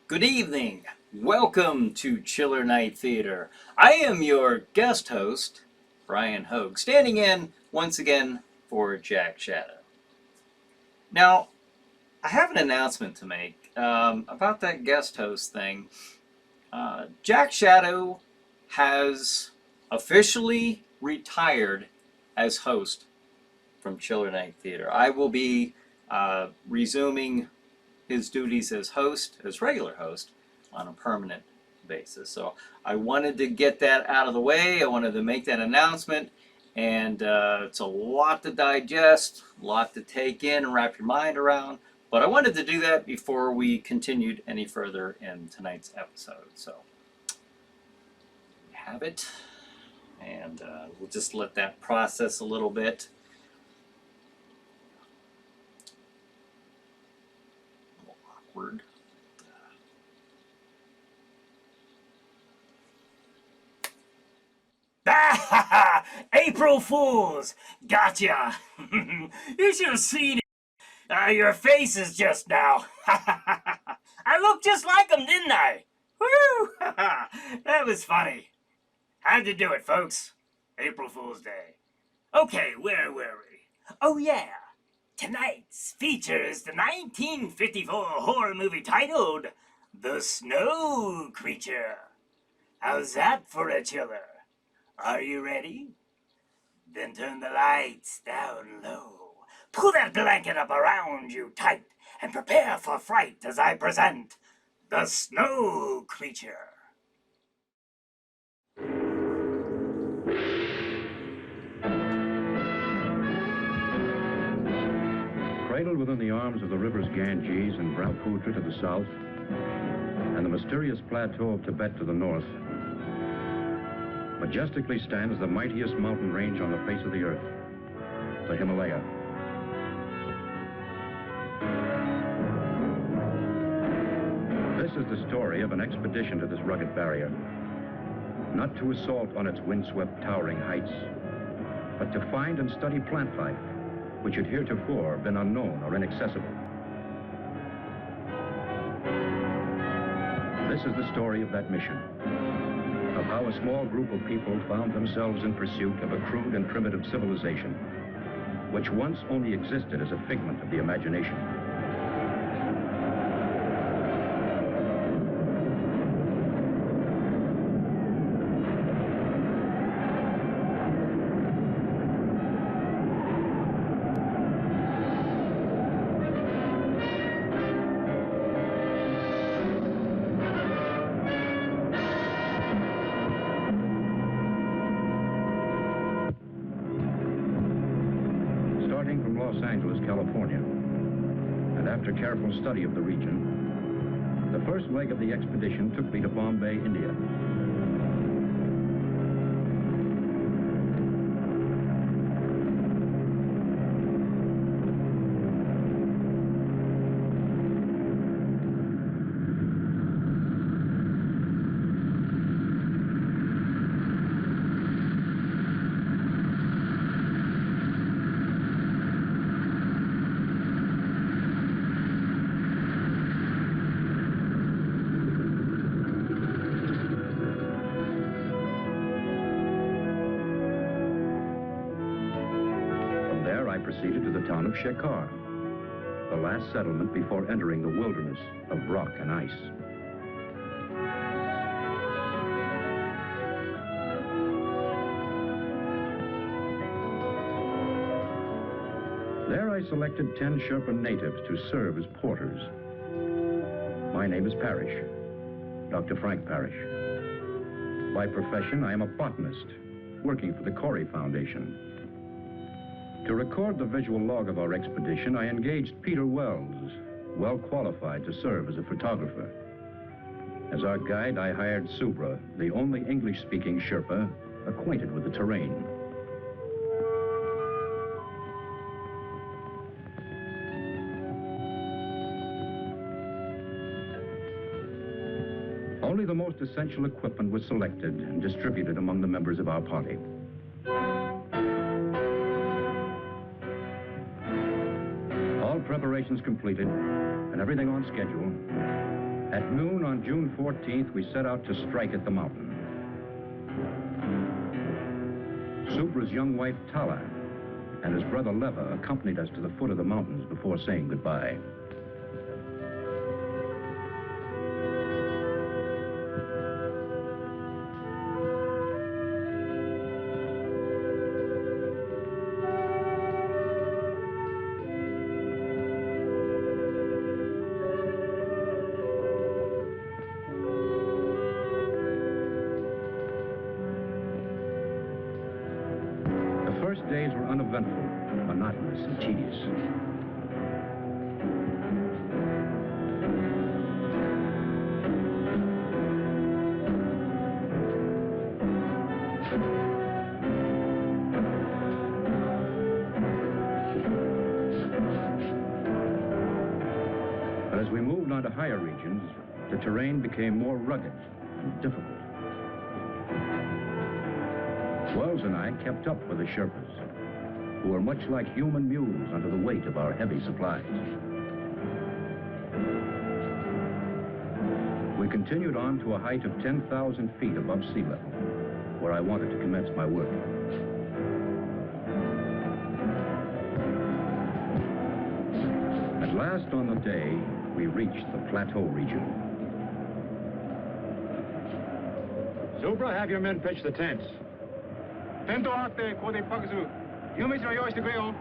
Good evening. Welcome to Chiller Night Theater. I am your guest host, Brian Hogue, standing in once again for Jack Shadow. Now, I have an announcement to make about that guest host thing. Jack Shadow has officially retired as host from Chiller Night Theater. I will be resuming his duties as host, as regular host, on a permanent basis. So I wanted to get that out of the way. I wanted to make that announcement, and it's a lot to digest, a lot to take in and wrap your mind around. But I wanted to do that before we continued any further in tonight's episode. So we have it, and we'll just let that process a little bit. A little awkward. April Fools! Gotcha! You should have seen your faces just now. I looked just like them, didn't I? Woo! That was funny. Had to do it, folks. April Fool's Day. Okay, where were we? Oh, yeah. Tonight's feature is the 1954 horror movie titled The Snow Creature. How's that for a chiller? Are you ready? Then turn the lights down low. Pull that blanket up around you tight and prepare for fright as I present the Snow Creature. Cradled within the arms of the rivers Ganges and Brahmaputra to the south, and the mysterious plateau of Tibet to the north, majestically stands the mightiest mountain range on the face of the earth, the Himalaya. This is the story of an expedition to this rugged barrier, not to assault on its windswept, towering heights, but to find and study plant life, which had heretofore been unknown or inaccessible. This is the story of that mission, of how a small group of people found themselves in pursuit of a crude and primitive civilization, which once only existed as a figment of the imagination. Los Angeles, California, and after careful study of the region, the first leg of the expedition took me to Bombay, India. Proceeded to the town of Shekhar, the last settlement before entering the wilderness of rock and ice. There I selected 10 Sherpa natives to serve as porters. My name is Parrish, Dr. Frank Parrish. By profession, I am a botanist, working for the Corey Foundation. To record the visual log of our expedition, I engaged Peter Wells, well qualified to serve as a photographer. As our guide, I hired Subra, the only English-speaking Sherpa acquainted with the terrain. Only the most essential equipment was selected and distributed among the members of our party. Preparations completed and everything on schedule, At noon on June 14th, we set out to strike at the mountain. Subra's young wife, Tala, and his brother Leva accompanied us to the foot of the mountains before saying goodbye. The first days were uneventful, monotonous, and tedious. But as we moved on to higher regions, the terrain became more rugged and difficult. Wells and I kept up with the Sherpas, who were much like human mules under the weight of our heavy supplies. We continued on to a height of 10,000 feet above sea level, where I wanted to commence my work. At last on the day, we reached the plateau region. Subra, have your men pitch the tents. テントを張ってここで一泊する。夕飯の用意してくれよ。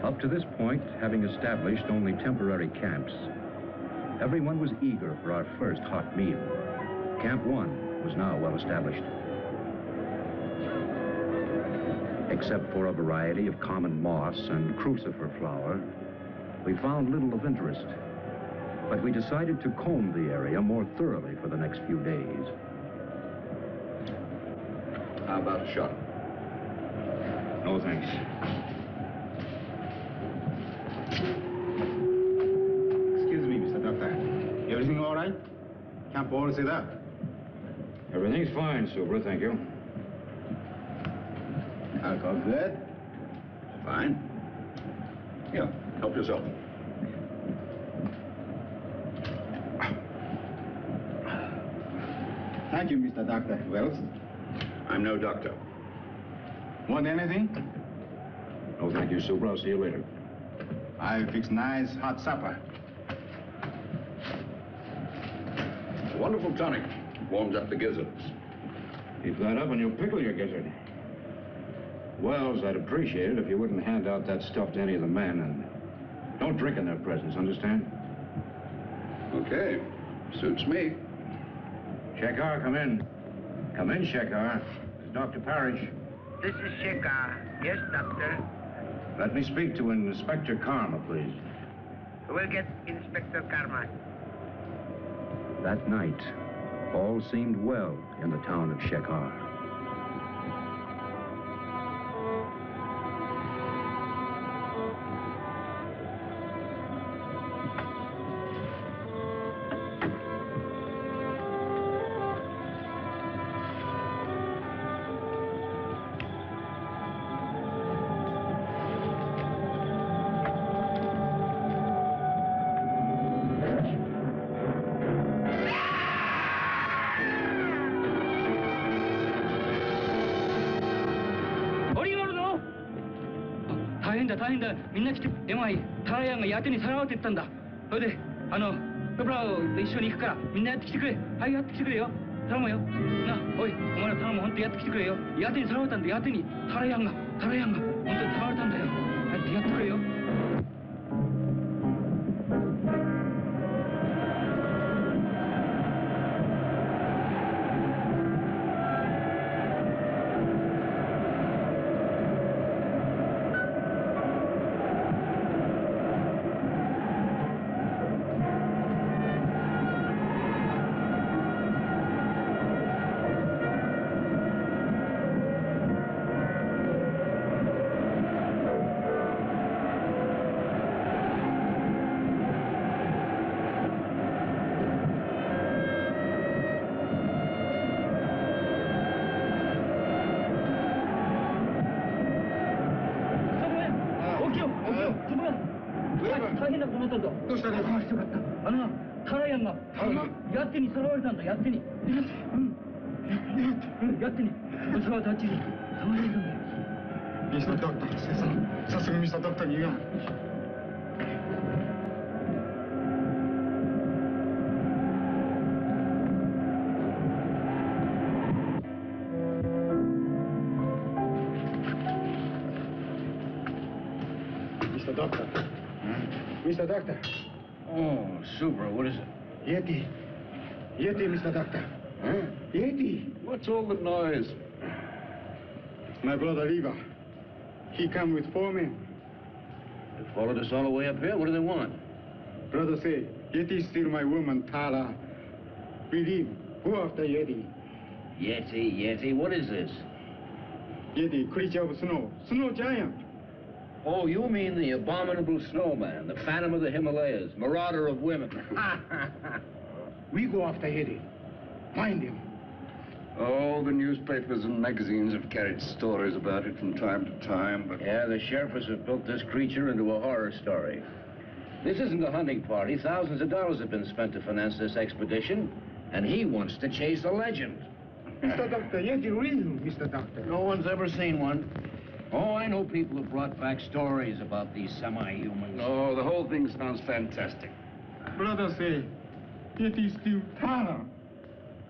Up to this point, having established only temporary camps, everyone was eager for our first hot meal. Camp 1 was now well established. Except for a variety of common moss and crucifer flower, we found little of interest. But we decided to comb the area more thoroughly for the next few days. How about a shot? No, thanks. Excuse me, Mr. Doctor. Everything all right? Camp all set up? Everything's fine, Subra, thank you. Alcohol good? Fine. Here, help yourself. Thank you, Mr. Doctor. Wells? I'm no doctor. Want anything? No, thank you, Subra. I'll see you later. I fix nice hot supper. Wonderful tonic. Warms up the gizzards. Keep that up and you'll pickle your gizzard. Wells, I'd appreciate it if you wouldn't hand out that stuff to any of the men, and don't drink in their presence, understand? Okay. Suits me. Shekhar, come in. Come in, Shekhar. This is Dr. Parrish. This is Shekhar. Yes, doctor. Let me speak to Inspector Karma, please. We'll get Inspector Karma. That night, all seemed well in the town of Shekhar.大変だみんな来てでもタラヤンがやけにさらわってったんだそれでコブラと一緒に行くからみんなやってきてくれはいやってきてくれよ頼むよなおいお前ら頼む本当やってきてくれよやけにさらわったんだやけにタラヤンが本当にさらわれたんだよやってくれよなくなったんだ。どうしたんだよ。ああ、よかった。あのな、タラヤンが、ヤッテにさらわれたんだ、ヤッテに。ヤッテに。それはダッチにさまれたんだよ。ミスタードクター、先生。早速ミスタードクターに言うや。Mr. Doctor. Mr. Doctor. Oh, Subra, what is it? Yeti. Yeti, Mr. Doctor. Huh? Yeti. What's all the noise? My brother Lever. He come with 4 men. They followed us all the way up here. What do they want? Brother say, Yeti steal my woman, Tara. We leave. Go after Yeti. Yeti, what is this? Yeti, creature of snow. Snow giant. Oh, you mean the abominable snowman, the phantom of the Himalayas, marauder of women. We go after Yeti. Find him. Oh, the newspapers and magazines have carried stories about it from time to time, but... Yeah, the sheriffs have built this creature into a horror story. This isn't a hunting party. Thousands of dollars have been spent to finance this expedition, and he wants to chase a legend. Mr. Doctor, Yeti real, Mr. Doctor. No one's ever seen one. Oh, I know people who brought back stories about these semi-humans. Oh, the whole thing sounds fantastic. Brother say, Yeti steal Tara.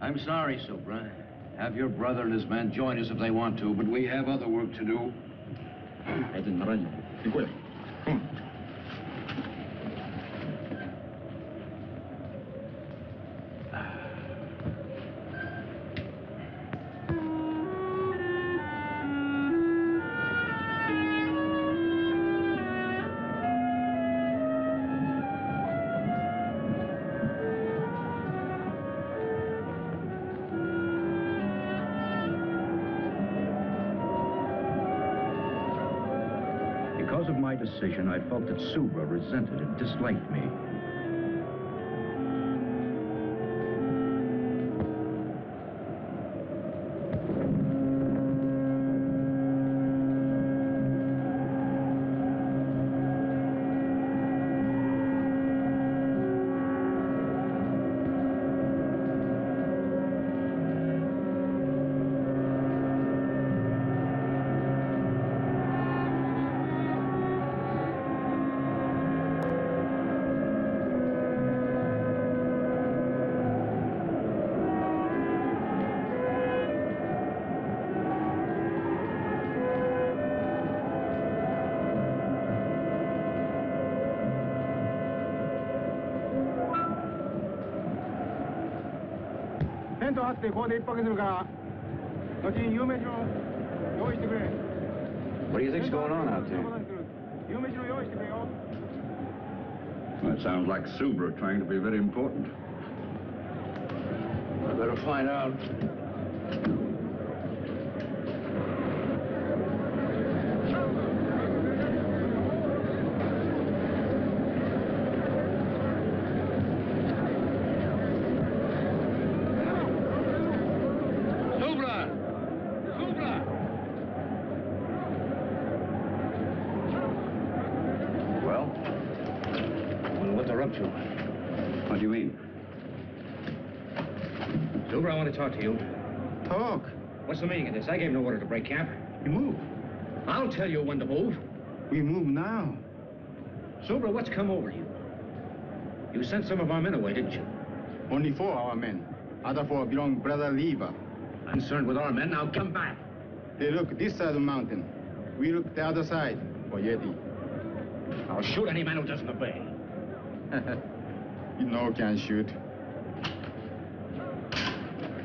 I'm sorry, Subra. Have your brother and his men join us if they want to, but we have other work to do. Because of my decision, I felt that Subra resented and disliked me. What do you think's going on out there? Well, it sounds like Subra trying to be very important. I better find out. What do you mean? Subra, I want to talk to you. Talk. What's the meaning of this? I gave no order to break camp. You move. I'll tell you when to move. We move now. Subra, what's come over you? You sent some of our men away, didn't you? Only 4 our men. Other 4 belong Brother Lever. Concerned with our men, now come back. They look this side of the mountain. We look the other side for Yeti. I'll shoot any man who doesn't obey. You know can shoot.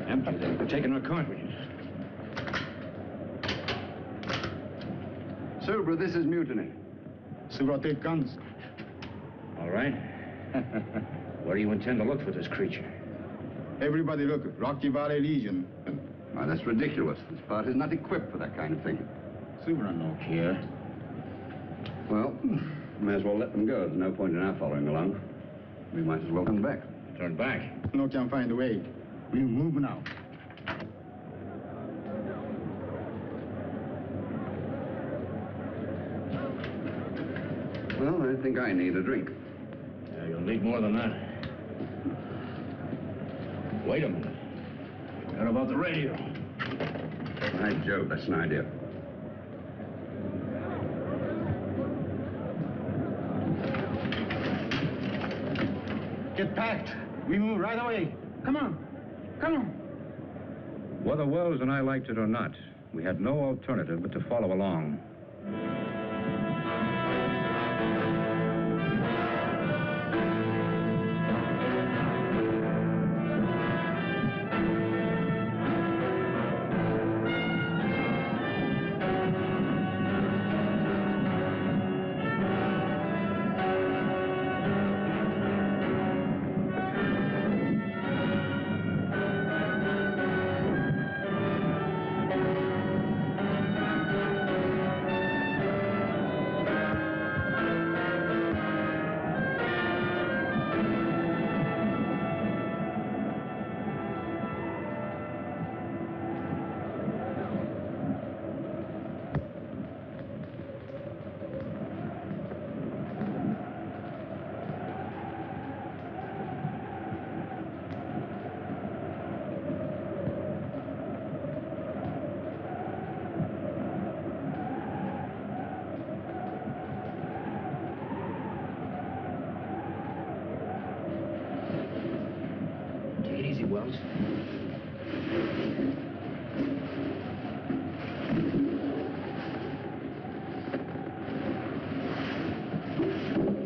Empty, they're taking our cartridges. Subra, this is mutiny. Subra, take guns. All right. Where do you intend to look for this creature? Everybody look, Rocky Valley Legion. Why, that's ridiculous. This party's not equipped for that kind of thing. Subra no care. Well, may as well let them go. There's no point in our following along. We might as well come back. Turn back. No can find a way. We move now. Well, I think I need a drink. It'll need more than that. Wait a minute. What about the radio? By Jove, that's an idea. Get packed. We move right away. Come on. Come on. Whether Wells and I liked it or not, we had no alternative but to follow along. Take it easy, Wells.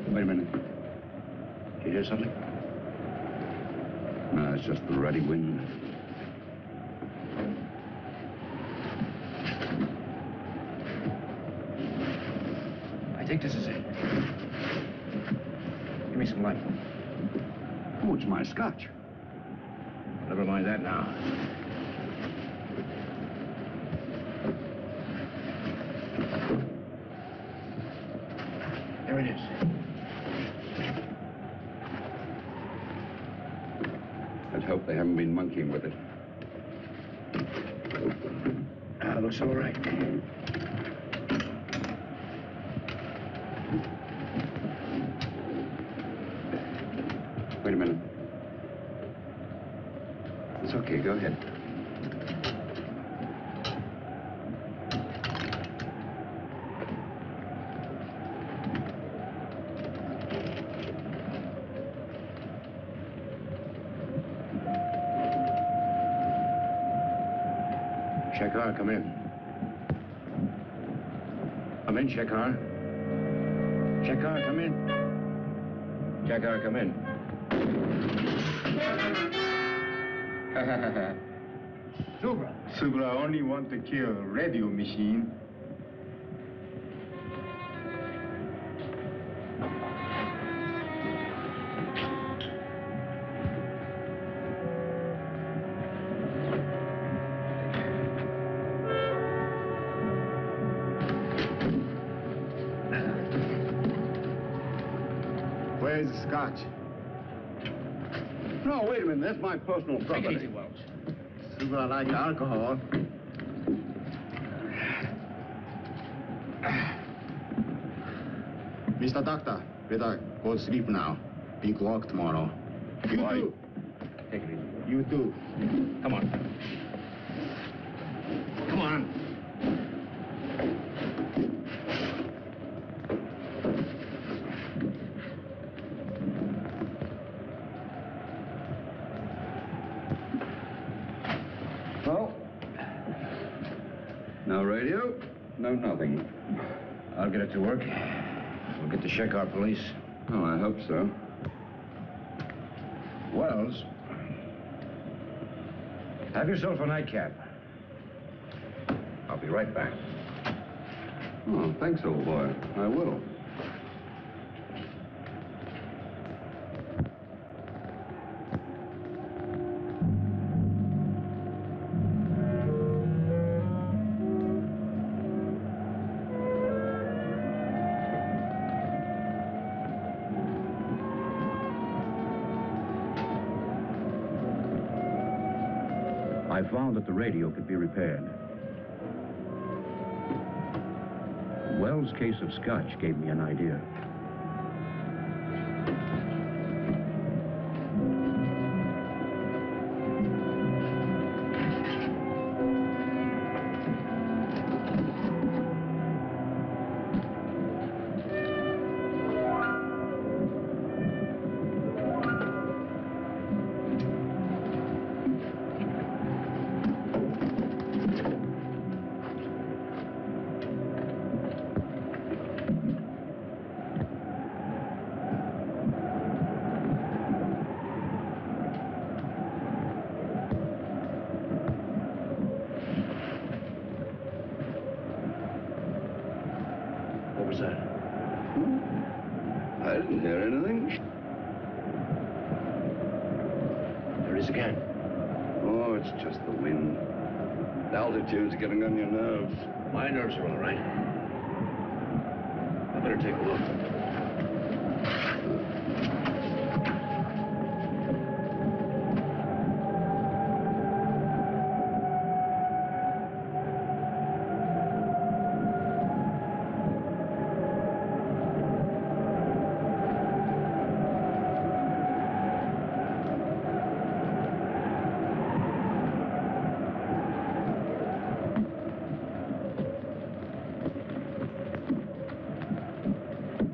Wait a minute. Did you hear something? No, it's just the ready wind. I think this is it. Give me some light. Oh, it's my scotch. Never mind that now. There it is. Let's hope they haven't been monkeying with it. Looks all right. Wait a minute. It's okay, go ahead. Shekhar, come in. Come in, Shekhar. Shekhar, come in. Shekhar, come in. Subra only want to kill radio machine. Where's the scotch? No, wait a minute. That's my personal Take property. it easy, Wells. Subra like alcohol. Mr. Doctor, better go to sleep now. Big work tomorrow. You Why? too. Take it easy. You too. Come on. Come on. Well, no radio, no nothing. I'll get it to work. We'll get the Shekhar police. Oh, I hope so. Wells, have yourself a nightcap. I'll be right back. Oh, thanks, old boy. I will. I found that the radio could be repaired. Wells' case of scotch gave me an idea. What was that? I didn't hear anything. There it is again. Oh, it's just the wind. The altitude's getting on your nerves. My nerves are all right. I better take a look.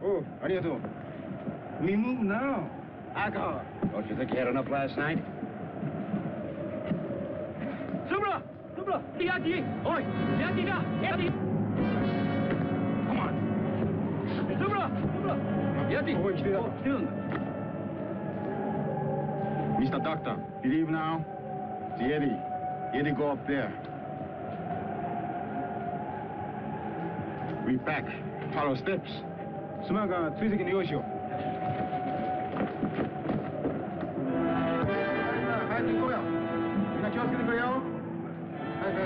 Oh, arigato. We move now. Alcohol. Don't you think you had enough last night? Subra! Subra! Yati! Oi! Yati da! Yati! Come on. Subra! Subra! Yati! Oh, it's there. Still. Mr. Doctor, believe now? The Yeti. Yeti go up there. We back. Follow steps. 妻が追跡の用意しよう。早く行こうよ。みんな気をつけてくれよ。早く。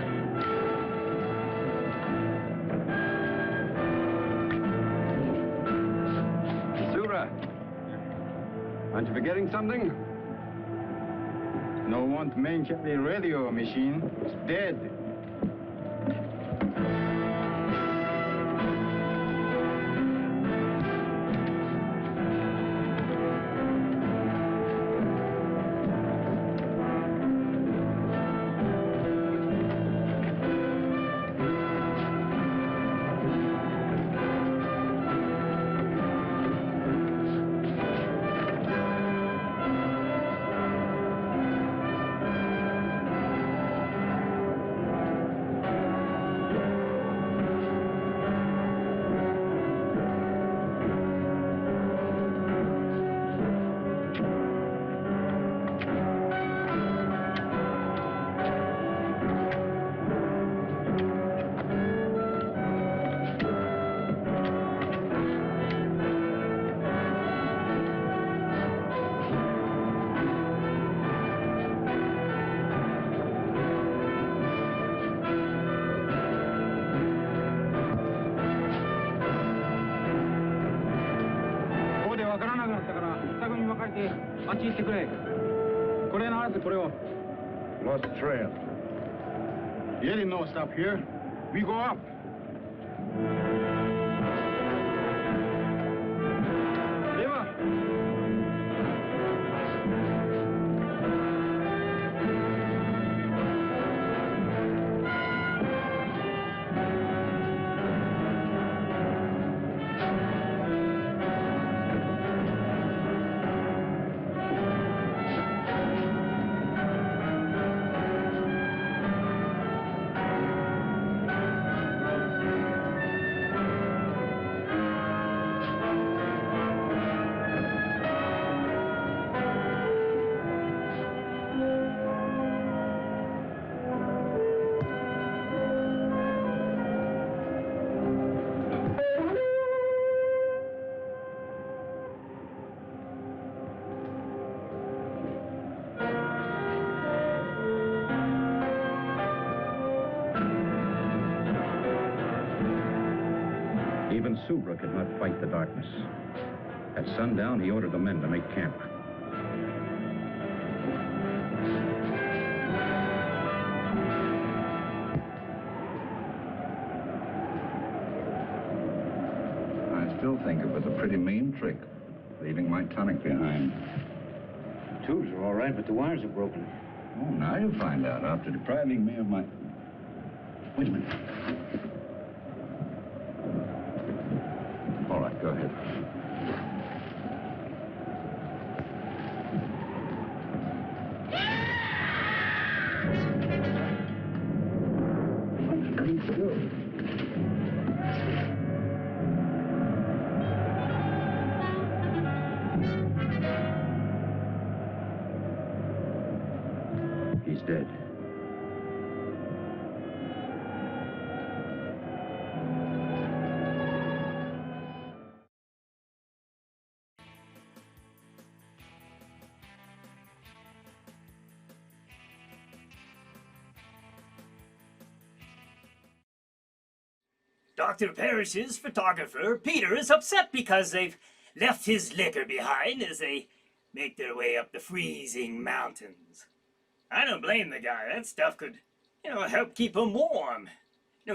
Sura, aren't you forgetting something? No one to mention the radio machine. It's dead. Lost the trail. You didn't know stop here. We go up. Eva. Even Subra could not fight the darkness. At sundown, he ordered the men to make camp. I still think it was a pretty mean trick, leaving my tonic behind. The tubes are all right, but the wires are broken. Oh, now you'll find out after depriving me of my... Wait a minute. All right, go ahead. He's dead. Dr. Parrish's photographer, Peter, is upset because they've left his liquor behind as they make their way up the freezing mountains. I don't blame the guy. That stuff could, help keep him warm.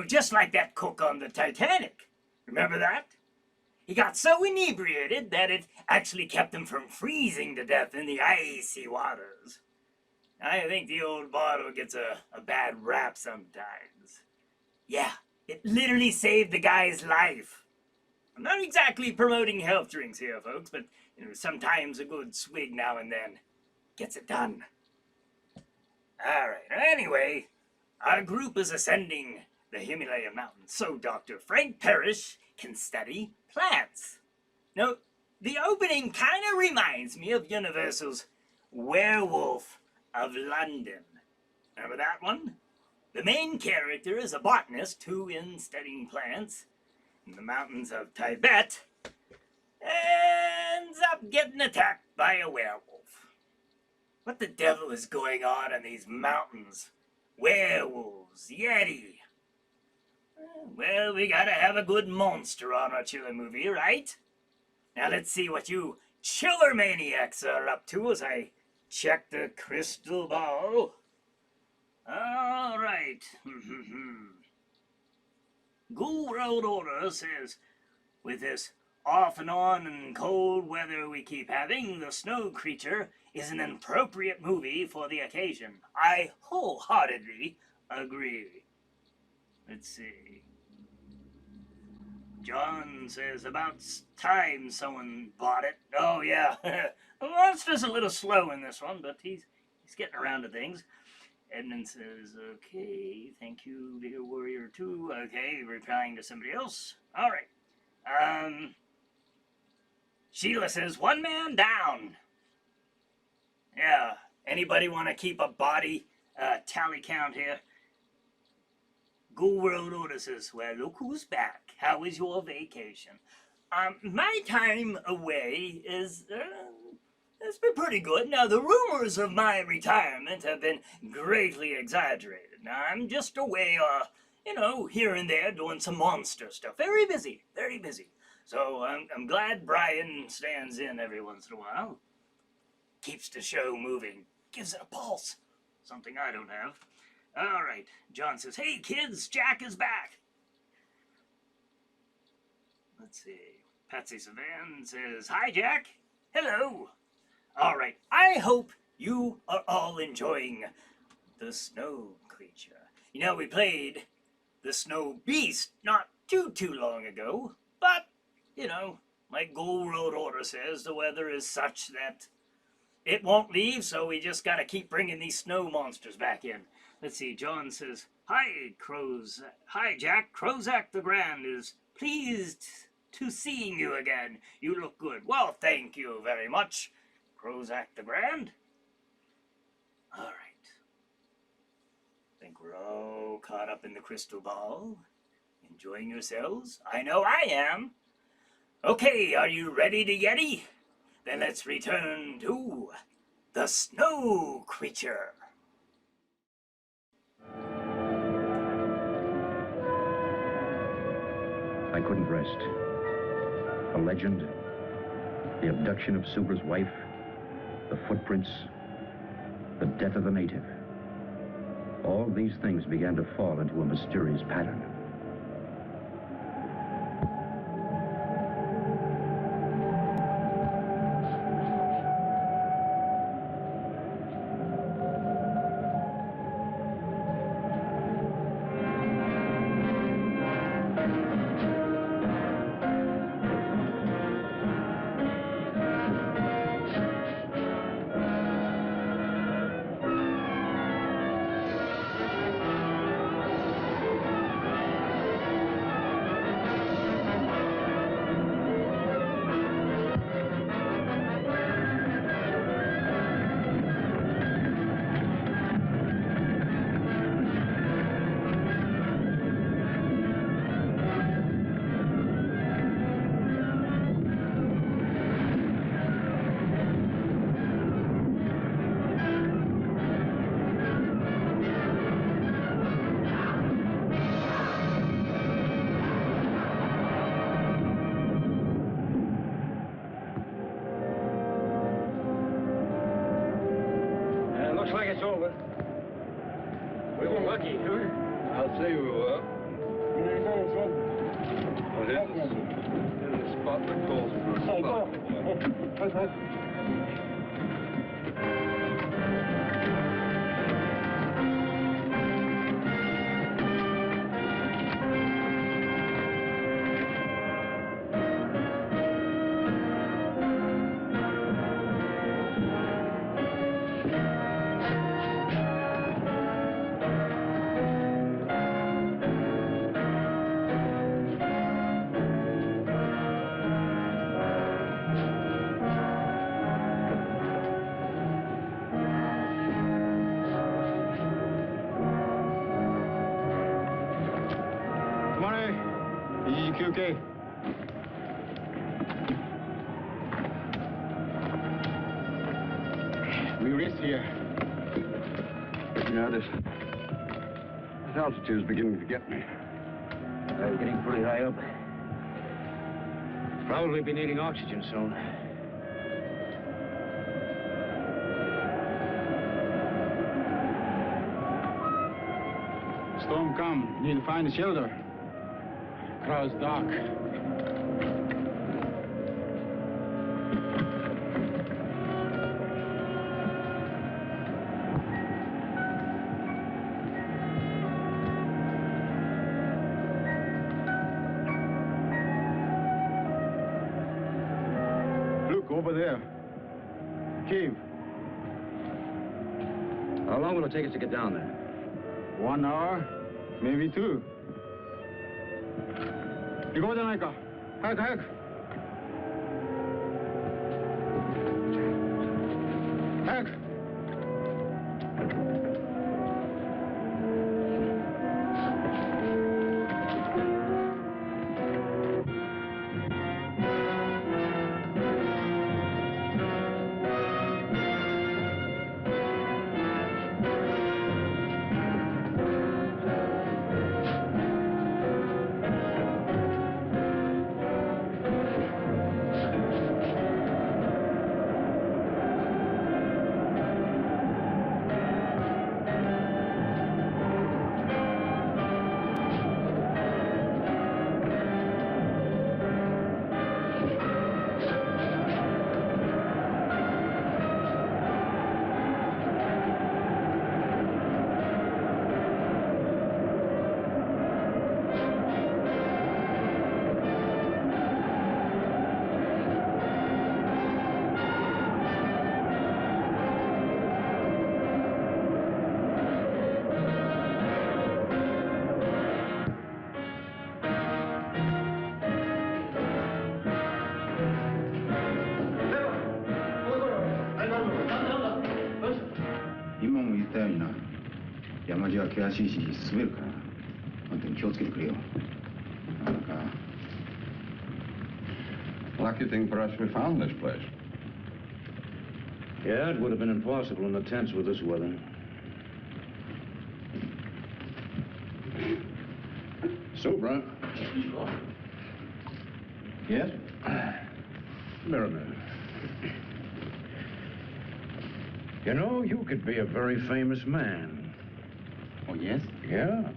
Just like that cook on the Titanic. Remember that? He got so inebriated that it actually kept him from freezing to death in the icy waters. I think the old bottle gets a bad rap sometimes. Yeah, it literally saved the guy's life. I'm not exactly promoting health drinks here, folks, but sometimes a good swig now and then gets it done. Alright, anyway, our group is ascending the Himalaya Mountains so Dr. Frank Parrish can study plants. Now, the opening kind of reminds me of Universal's Werewolf of London. Remember that one? The main character is a botanist who, in studying plants in the mountains of Tibet, ends up getting attacked by a werewolf. What the devil is going on in these mountains? Werewolves, Yeti. Well, we gotta have a good monster on our chiller movie, right? Now let's see what you chiller maniacs are up to as I check the crystal ball. All right. Ghoul Road Order says, with this off and on and cold weather we keep having, The Snow Creature is an appropriate movie for the occasion. I wholeheartedly agree. Let's see. John says, about time someone bought it. Oh, yeah. The monster's a little slow in this one, but he's getting around to things. Edmund says, okay, thank you, dear Warrior 2. Okay, replying to somebody else. All right. Sheila says, one man down. Yeah, anybody want to keep a body tally count here? Ghoul World Order says, well, look who's back. How was your vacation? My time away is, it's been pretty good. Now, the rumors of my retirement have been greatly exaggerated. Now, I'm just away, here and there doing some monster stuff. Very busy, very busy. So I'm glad Brian stands in every once in a while. Keeps the show moving. Gives it a pulse. Something I don't have. All right. John says, hey, kids, Jack is back. Let's see. Patsy Savan says, hi, Jack. Hello. All right. I hope you are all enjoying The Snow Creature. We played The Snow Beast not too long ago, but, like Ghoul Road Order says, the weather is such that it won't leave, so we just gotta keep bringing these snow monsters back in. Let's see, John says, hi, Jack. Crozak the Grand is pleased to seeing you again. You look good. Well, thank you very much, Crozak the Grand. All right. Think we're all caught up in the crystal ball. Enjoying yourselves? I know I am. Okay, are you ready to Yeti? Then let's return to The Snow Creature. I couldn't rest. A legend, the abduction of Subra's wife, the footprints, the death of the native. All these things began to fall into a mysterious pattern. lucky, huh? I'll say we were. Well, here's a spot that calls for a spot. Okay. We rest here. Yeah, this altitude's beginning to get me. Getting pretty high up. Probably be needing oxygen soon. Storm come. Need to find a shelter. Crowd's dark. Look, over there. Cave. How long will it take us to get down there? 1 hour, maybe 2. 行こうじゃないか。早く早く。早く。今も言ったようにな、山路は険しいし滑るから、本当に気をつけてくれよ。なんか。Lucky thing for us we found this place. Yeah, it would have been impossible in the tents with this weather. Sobra. Yes? Merriman. You know, you could be a very famous man. Oh, yes? Yeah.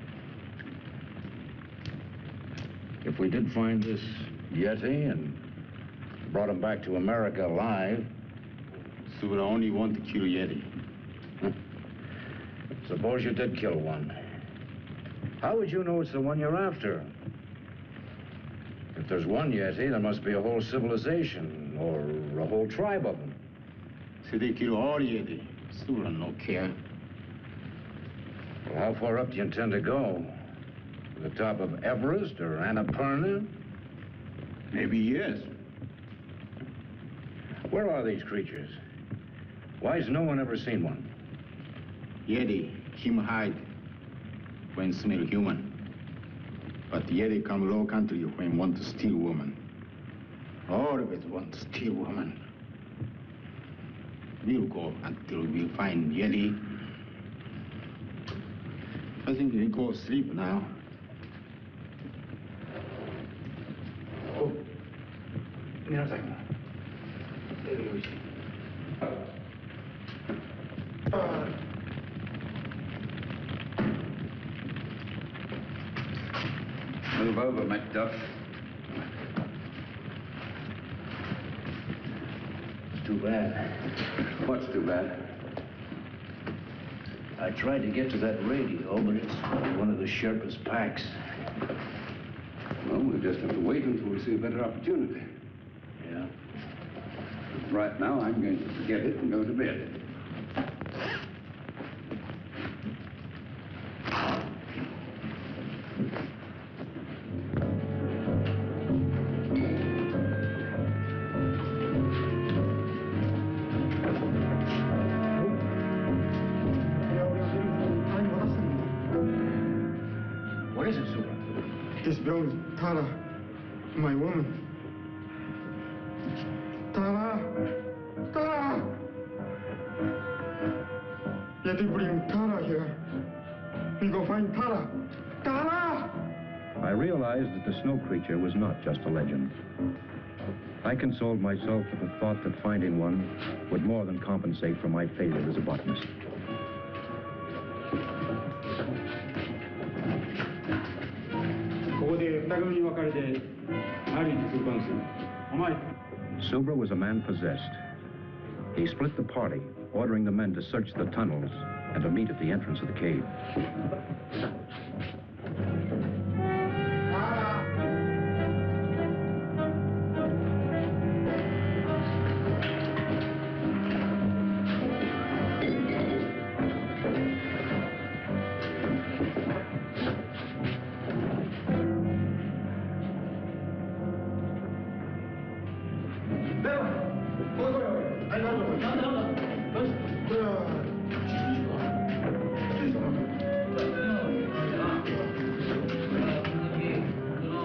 If we did find this Yeti and brought him back to America alive. So we only want to kill Yeti. Suppose you did kill one. How would you know it's the one you're after? If there's one Yeti, there must be a whole civilization or a whole tribe of them. So they kill all Yeti. So we don't care. Well, how far up do you intend to go? To the top of Everest or Annapurna? Maybe yes. Where are these creatures? Why's no one ever seen one? Yeti, him hide when smell human. But Yeti come low country when want to steal woman. Always want to steal woman. We'll go until we find Yeti. I think we go sleep now. Oh, minasan. Move over, Macduff. Too bad. What's too bad? I tried to get to that radio, but it's one of the Sherpa's packs. Well, we'll just have to wait until we see a better opportunity. Yeah. Right now, I'm going to forget it and go to bed. What is it, Super? This belongs to Tara, my woman. Tara! Tara! Yeti bring Tara here. We go find Tara. Tara! I realized that the snow creature was not just a legend. I consoled myself with the thought that finding one would more than compensate for my failure as a botanist. Subra was a man possessed. He split the party, ordering the men to search the tunnels and to meet at the entrance of the cave.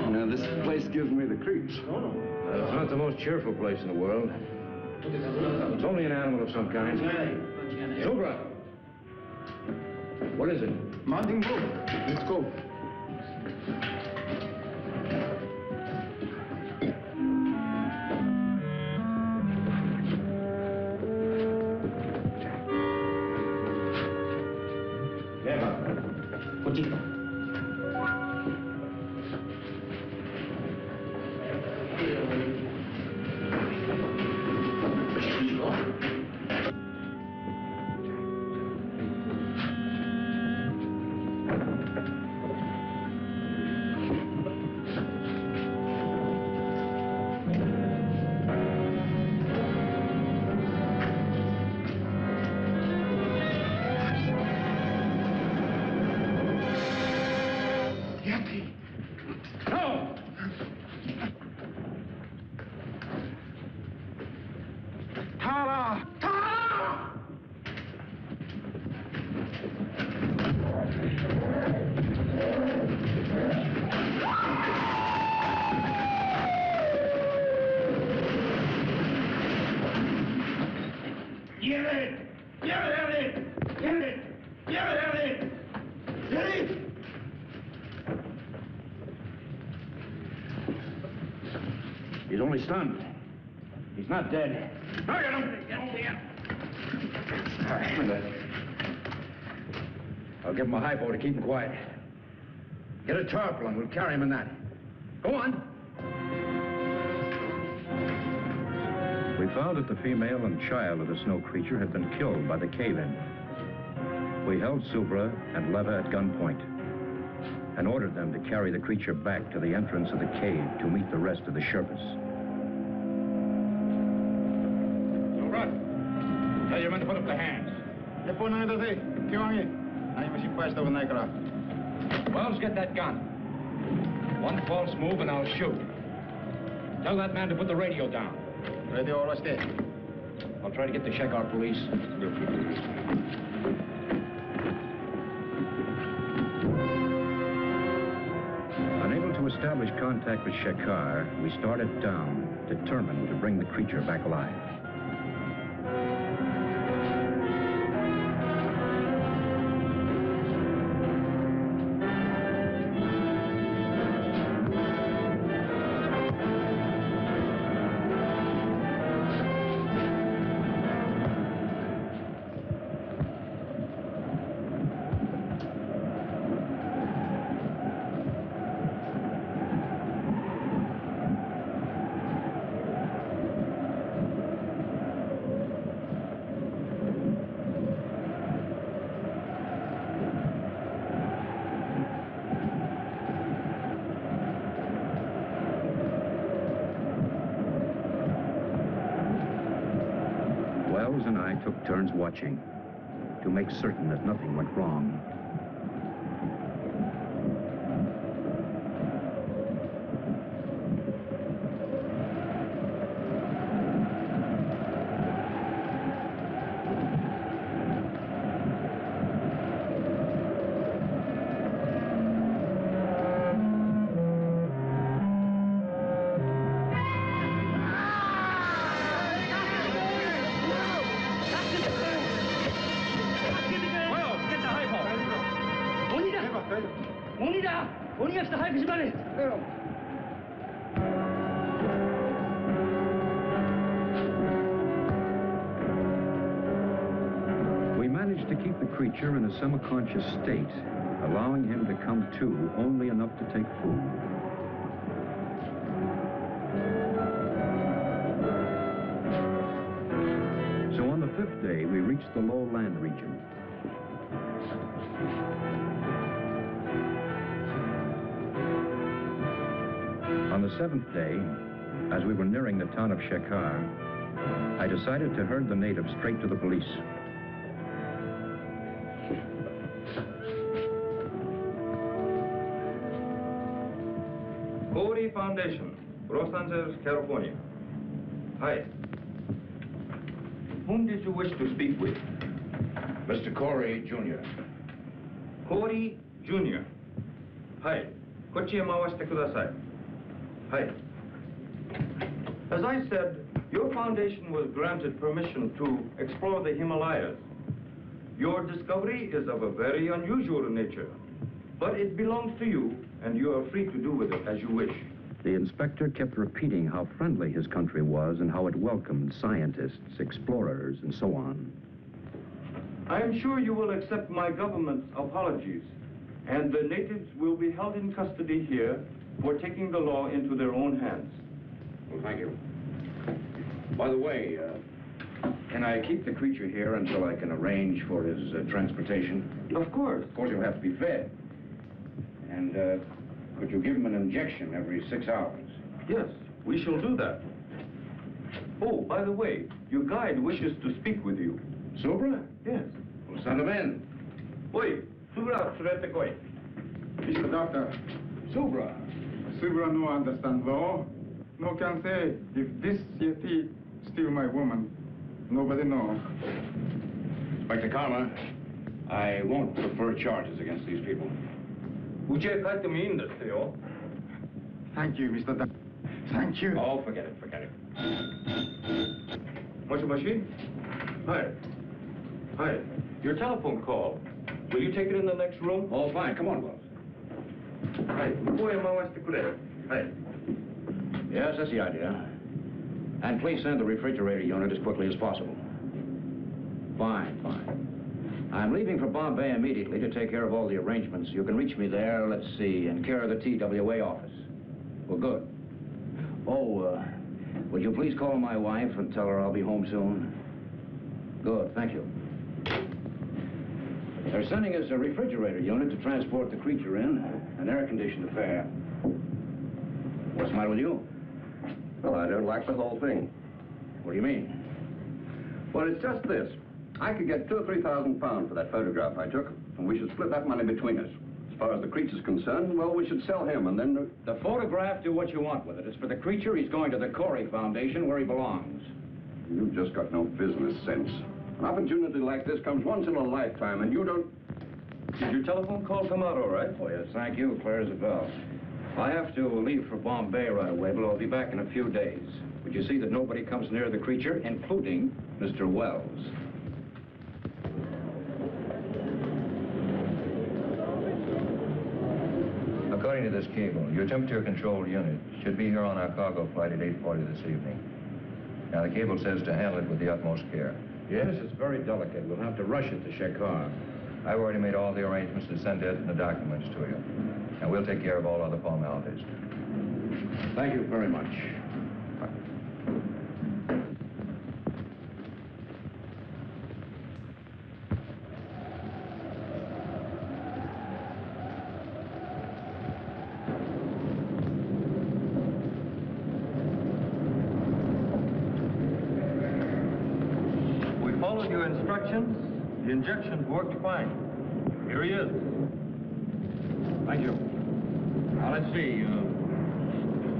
Now, this place gives me the creeps. It's not the most cheerful place in the world. It's only an animal of some kind. Subra! What is it? Mountain go. Let's go. Tara! Tara! Get it! Get it! Get it! Get it! Get it! He's only stunned. He's not dead. Get him! Get him! All right. I'll give him a hypo to keep him quiet. Get a tarpaulin. We'll carry him in that. Go on. We found that the female and child of the snow creature had been killed by the cave-in. We held Subra and Leva at gunpoint and ordered them to carry the creature back to the entrance of the cave to meet the rest of the Sherpas. Subra, tell your men to put up their hands. Wells, get that gun. One false move and I'll shoot. Tell that man to put the radio down. I'll try to get the Shekar police. Unable to establish contact with Shekar, we started down, determined to bring the creature back alive. I took turns watching to make certain that nothing went wrong. We managed to keep the creature in a semi-conscious state, allowing him to come to only enough to take food. So on the 5th day, we reached the low land region. On the 7th day, as we were nearing the town of Shekhar, I decided to herd the natives straight to the police. Corey Foundation, Los Angeles, California. Hi. Whom did you wish to speak with? Mr. Corey, Jr. Corey Jr. はい。こっちへ回してください。はい。As I said, your foundation was granted permission to explore the Himalayas. Your discovery is of a very unusual nature, but it belongs to you, and you are free to do with it as you wish. The inspector kept repeating how friendly his country was and how it welcomed scientists, explorers, and so on. I am sure you will accept my government's apologies, and the natives will be held in custody here for taking the law into their own hands. Well, thank you. By the way, can I keep the creature here until I can arrange for his transportation? Of course. Of course, he'll have to be fed. And could you give him an injection every 6 hours? Yes, we shall do that. Oh, by the way, your guide wishes to speak with you. Subra? Yes. Well, send him in. Oi, Subra, surete koi. Mr. Doctor, Subra. Subra no understand law. No can say if this Yeti steal my woman. Nobody know. Inspector Karma, I won't prefer charges against these people. Uche kaite mo ii desu yo. Thank you, Mr. Doctor. Thank you. Oh, forget it, forget it. Moshi moshi? Hi. Hi. Your telephone call. Will you take it in the next room? Oh, fine. Come on, Wells. Hi. 向こうへ回してくれ。はい。 Yes, that's the idea. And please send the refrigerator unit as quickly as possible. Fine, fine. I'm leaving for Bombay immediately to take care of all the arrangements. You can reach me there, let's see, in care of the TWA office. Well, good. Oh, would you please call my wife and tell her I'll be home soon? Good, thank you. They're sending us a refrigerator unit to transport the creature in, an air-conditioned affair. What's the matter with you? Well, I don't like the whole thing. What do you mean? Well, it's just this. I could get 2,000 or 3,000 pounds for that photograph I took, and we should split that money between us. As far as the creature's concerned, well, we should sell him, and then... The photograph, do what you want with it. It's for the creature. He's going to the Corey Foundation, where he belongs. You've just got no business sense. An opportunity like this comes once in a lifetime, and you don't... Did your telephone call come out all right? Oh, yes, thank you. Clear as a bell. I have to leave for Bombay right away, but I'll be back in a few days. Would you see that nobody comes near the creature, including Mr. Wells? According to this cable, your temperature-controlled unit should be here on our cargo flight at 8:40 this evening. Now, the cable says to handle it with the utmost care. Yes, it's very delicate. We'll have to rush it to Shekhar. I've already made all the arrangements to send it and the documents to you. And we'll take care of all other formalities. Thank you very much. We followed followed your instructions. The injections worked fine. Here he is. Thank you. Now, let's see.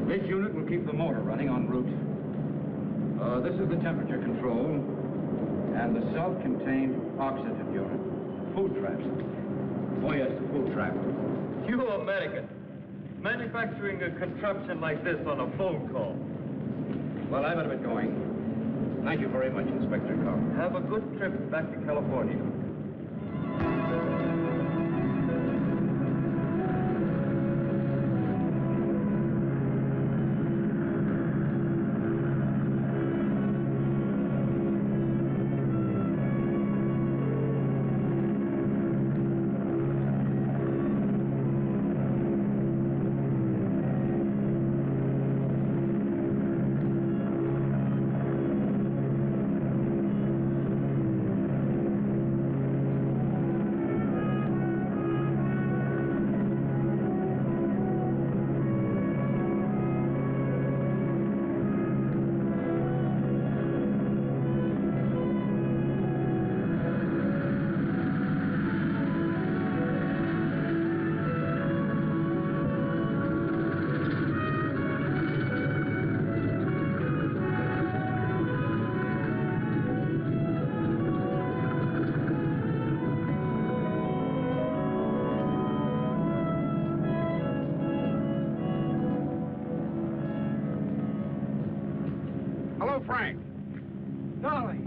This unit will keep the motor running en route. This is the temperature control and the self-contained oxygen unit. Food trap. Oh, yes, the food trap. You American, manufacturing a contraption like this on a phone call. Well, I better get going. Thank you very much, Inspector Carr. Have a good trip back to California. Hello, Frank. Dolly.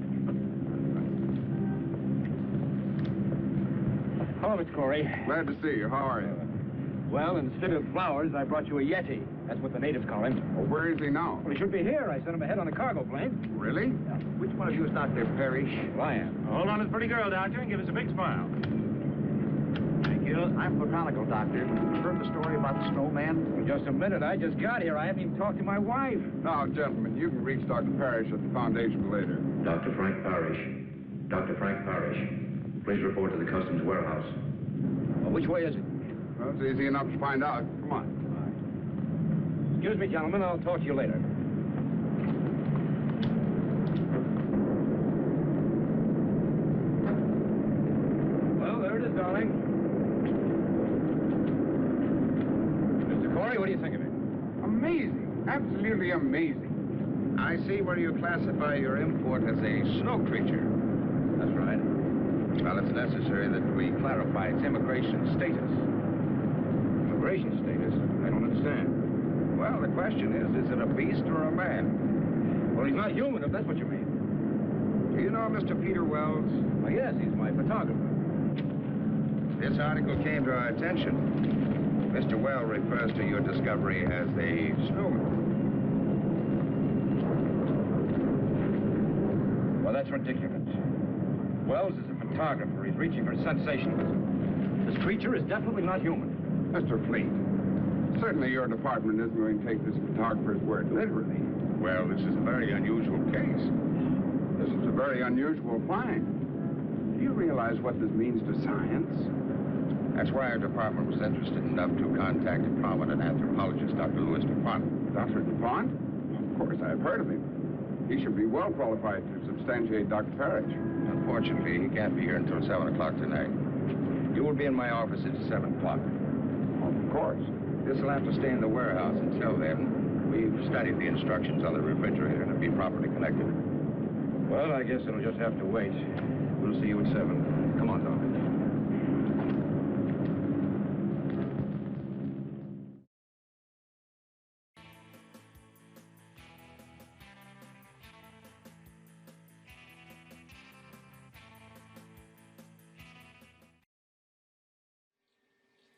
Hello, Miss Corey. Glad to see you. How are you? Well, instead of flowers, I brought you a Yeti. That's what the natives call him. Well, where is he now? Well, he should be here. I sent him ahead on a cargo plane. Really? Which one of you is Dr. Parrish? Well, I am. Hold on to this pretty girl, Doctor, and give us a big smile. Thank you. I'm botanical doctor. Heard the story about the snowman? Well, just a minute. I just got here. I haven't even talked to my wife. Now, gentlemen, you can reach Dr. Parrish at the Foundation later. Dr. Frank Parrish. Dr. Frank Parrish. Please report to the Customs Warehouse. Well, which way is it? Well, it's easy enough to find out. Come on. Excuse me, gentlemen. I'll talk to you later. Well, there it is, darling. Mr. Corey, what do you think of it? Amazing. Absolutely amazing. I see where you classify your import as a snow creature. That's right. Well, it's necessary that we clarify its immigration status. Immigration status? I don't understand. Well, the question is it a beast or a man? Well, he's not human, if that's what you mean. Do you know Mr. Peter Wells? Well, yes, he's my photographer. This article came to our attention. Mr. Wells refers to your discovery as a snowman. Well, that's ridiculous. Wells is a photographer. He's reaching for sensationalism. This creature is definitely not human. Mr. Fleet, certainly your department isn't going to take this photographer's word literally. Well, this is a very unusual case. This is a very unusual find. Do you realize what this means to science? That's why our department was interested enough to contact a prominent anthropologist, Dr. Louis DuPont. Dr. DuPont? Of course, I've heard of him. He should be well qualified to substantiate Dr. Parrish. Unfortunately, he can't be here until 7 o'clock tonight. You will be in my office at 7 o'clock. Of course. This will have to stay in the warehouse until then. We've studied the instructions on the refrigerator and it'll be properly connected. Well, I guess it'll just have to wait. We'll see you at 7. Come on, Doc.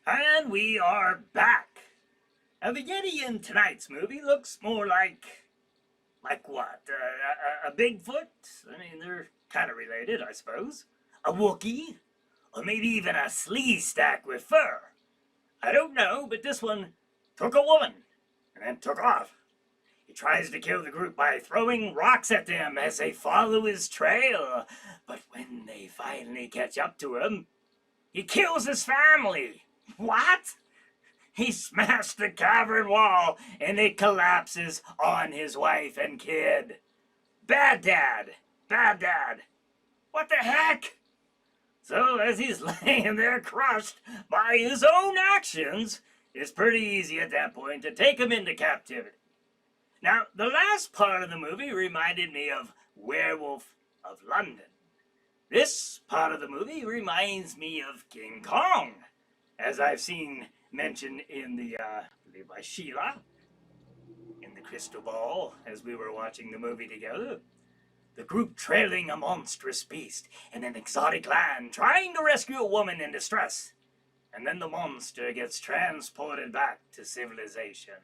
And we are back. Now, the Yeti in tonight's movie looks more like what? A Bigfoot? I mean, they're kind of related, I suppose. A Wookiee? Or maybe even a Sleestack with fur. I don't know, but this one took a woman and then took off. He tries to kill the group by throwing rocks at them as they follow his trail. But when they finally catch up to him, he kills his family. What? He smashed the cavern wall and it collapses on his wife and kid. Bad dad. Bad dad. What the heck? So as he's laying there crushed by his own actions, it's pretty easy at that point to take him into captivity. Now, the last part of the movie reminded me of Werewolf of London. This part of the movie reminds me of King Kong, as I've seen mentioned in the, by Sheila, in the crystal ball, as we were watching the movie together. The group trailing a monstrous beast in an exotic land, trying to rescue a woman in distress. And then the monster gets transported back to civilization.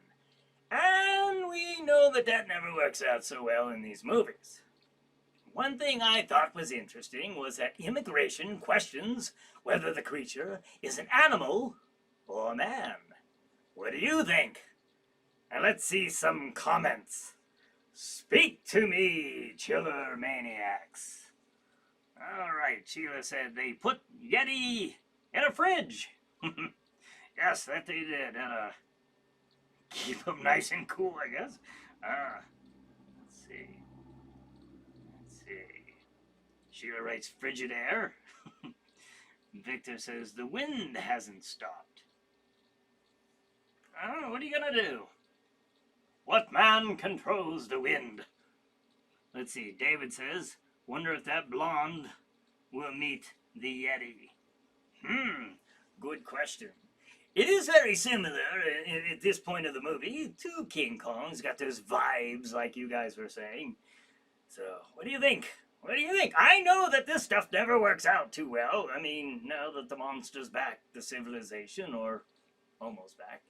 And we know that that never works out so well in these movies. One thing I thought was interesting was that immigration questions whether the creature is an animal or a man. What do you think? And let's see some comments. Speak to me, chiller maniacs. All right, Sheila said they put Yeti in a fridge. Yes, that they did. Keep them nice and cool, I guess. Let's see. Sheila writes frigid air. Victor says the wind hasn't stopped. Oh, what are you gonna do? What man controls the wind? Let's see, David says, wonder if that blonde will meet the Yeti. Good question. It is very similar at this point of the movie to King Kong's. Got those vibes like you guys were saying. So, what do you think? What do you think? I know that this stuff never works out too well. I mean, now that the monster's back to civilization, or almost back.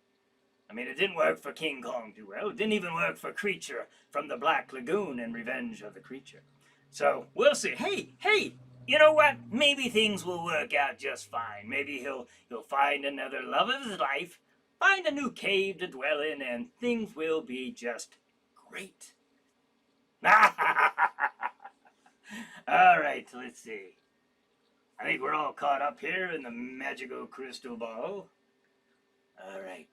I mean, it didn't work for King Kong too well. It didn't even work for Creature from the Black Lagoon in Revenge of the Creature. So, we'll see. Hey, you know what? Maybe things will work out just fine. Maybe he'll find another love of his life, find a new cave to dwell in, and things will be just great. All right, let's see. I think we're all caught up here in the magical crystal ball. All right.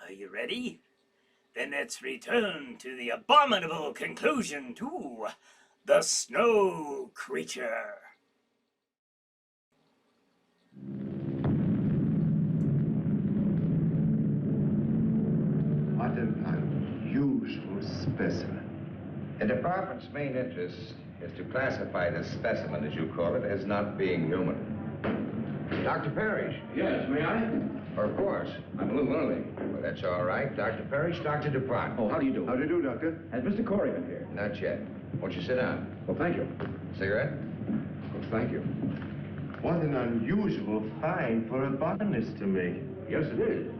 Are you ready? Then let's return to the abominable conclusion to the Snow Creature. What an unusual specimen. The department's main interest is to classify this specimen, as you call it, as not being human. Dr. Parrish. Yes, may I? Of course. I'm a little early. Well, that's all right. Dr. Parrish, Dr. DuPont. Oh, how do you do? How do you do, Doctor? Has Mr. Corey been here? Not yet. Won't you sit down? Well, thank you. Cigarette? Well, thank you. What an unusual find for a botanist to make. Yes, it is.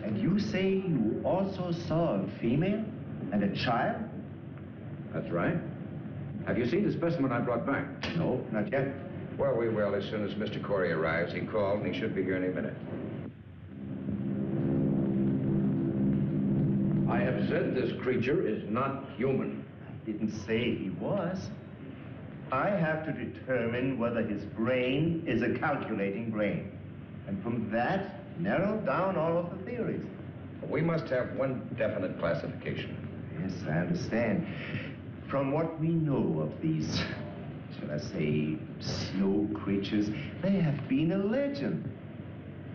And you say you also saw a female and a child? That's right. Have you seen the specimen I brought back? No, not yet. Well, we will as soon as Mr. Corey arrives. He called, and he should be here any minute. I have said this creature is not human. I didn't say he was. I have to determine whether his brain is a calculating brain. And from that, narrow down all of the theories. We must have one definite classification. Yes, I understand. From what we know of these, shall I say, snow creatures, they have been a legend.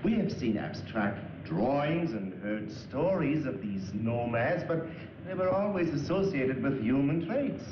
We have seen abstract drawings and heard stories of these nomads, but they were always associated with human traits.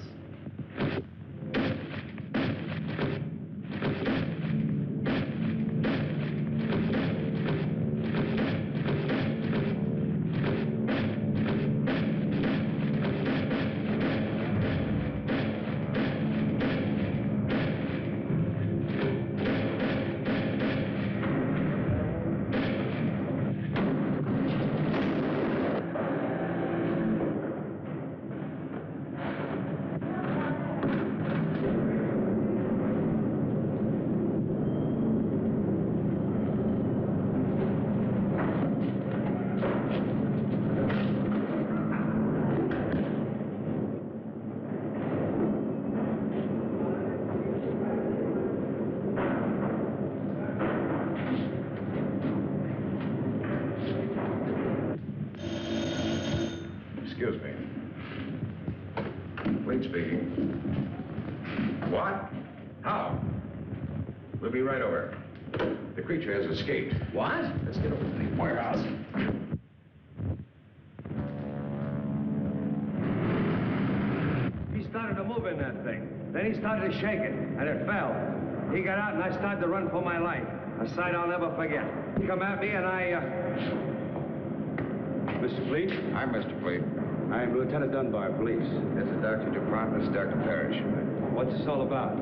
Excuse me. Fleet speaking. What? How? We'll be right over. The creature has escaped. What? Let's get over to the warehouse. He started to move in that thing. Then he started to shake it, and it fell. He got out, and I started to run for my life. A sight I'll never forget. He come at me, and Mr. Fleet? I'm Mr. Fleet. I'm Lieutenant Dunbar, police. This is Dr. DuPont. This is Dr. Parrish. What's this all about?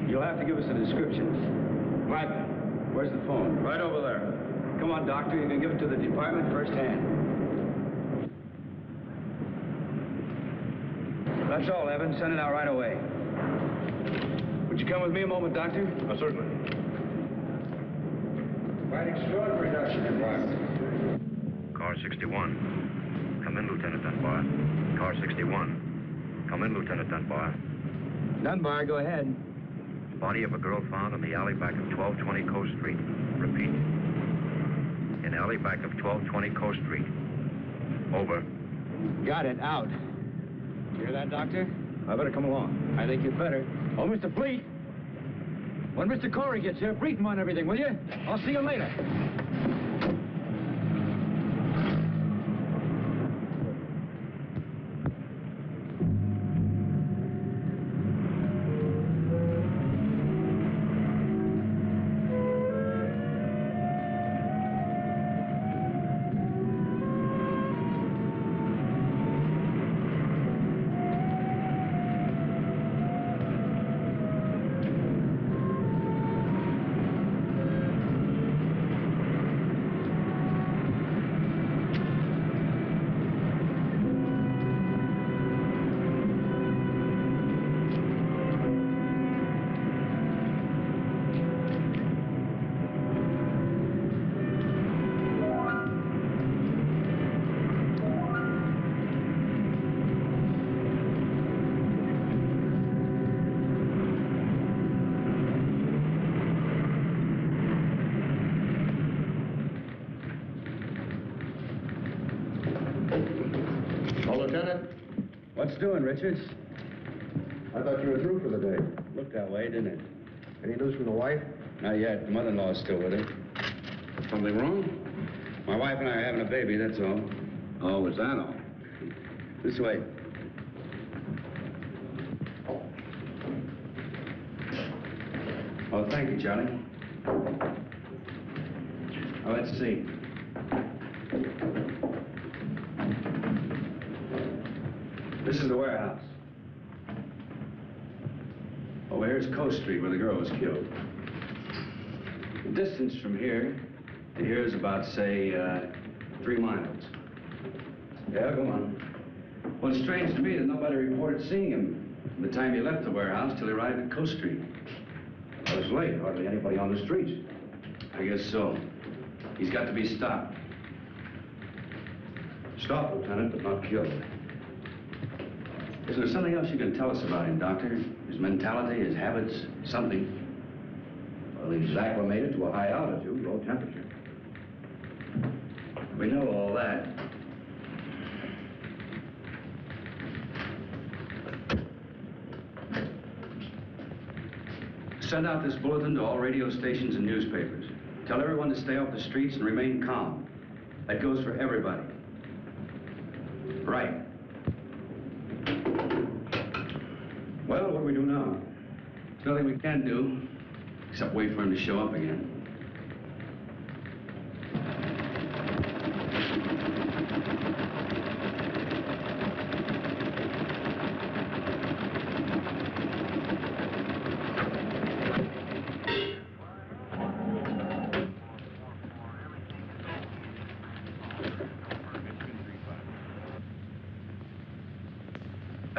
You'll have to give us a description. What? Where's the phone? Right over there. Come on, Doctor. You can give it to the department firsthand. That's all, Evan. Send it out right away. Would you come with me a moment, Doctor? Certainly. Quite extraordinary, Dr. DuPont. Car 61. Come in, Lieutenant Dunbar. Car 61. Come in, Lieutenant Dunbar. Dunbar, go ahead. Body of a girl found in the alley back of 1220 Coast Street. Repeat. In alley back of 1220 Coast Street. Over. Got it. Out. Hear that, Doctor? I better come along. I think you'd better. Oh, Mr. Fleet. When Mr. Corey gets here, brief him on everything, will you? I'll see you later. Lieutenant? What's doing, Richards? I thought you were through for the day. Looked that way, didn't it? Any news from the wife? Not yet. The mother-in-law's still with her. Something wrong? My wife and I are having a baby, that's all. Oh, is that all? This way. Oh, thank you, Charlie. Oh, let's see. This is the warehouse. Over here's Coast Street, where the girl was killed. The distance from here to here is about, say, 3 miles. Yeah, go on. Well, it's strange to me that nobody reported seeing him from the time he left the warehouse till he arrived at Coast Street. It was late, hardly anybody on the streets. I guess so. He's got to be stopped. Stopped, Lieutenant, but not killed. Is there something else you can tell us about him, Doctor? His mentality, his habits, something? Well, he's acclimated to a high altitude, low temperature. We know all that. Send out this bulletin to all radio stations and newspapers. Tell everyone to stay off the streets and remain calm. That goes for everybody. Right. Well, what do we do now? There's nothing we can do, except wait for him to show up again.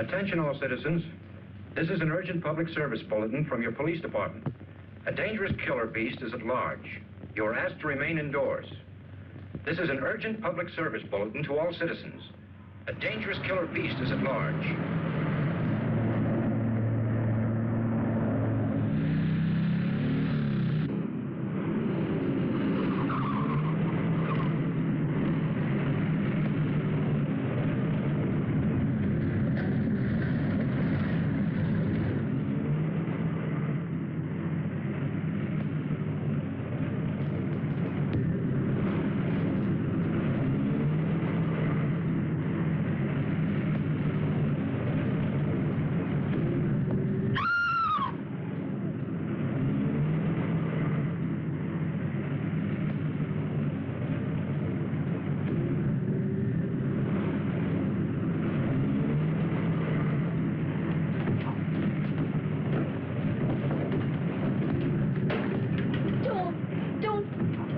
Attention all citizens. This is an urgent public service bulletin from your police department. A dangerous killer beast is at large. You are asked to remain indoors. This is an urgent public service bulletin to all citizens. A dangerous killer beast is at large.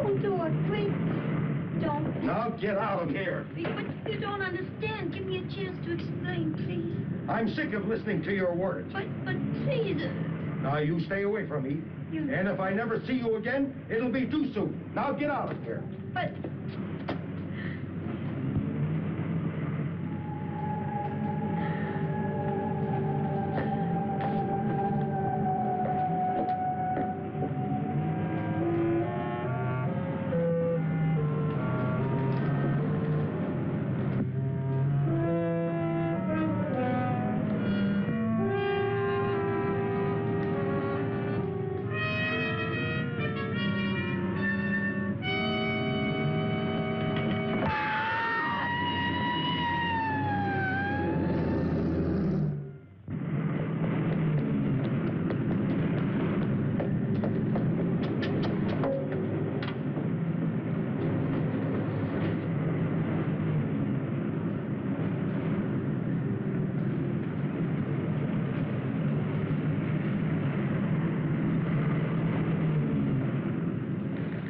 Don't do it, please. Don't. Now get out of here. But you don't understand. Give me a chance to explain, please. I'm sick of listening to your words. But please. Now you stay away from me. And if I never see you again, it'll be too soon. Now get out of here. But...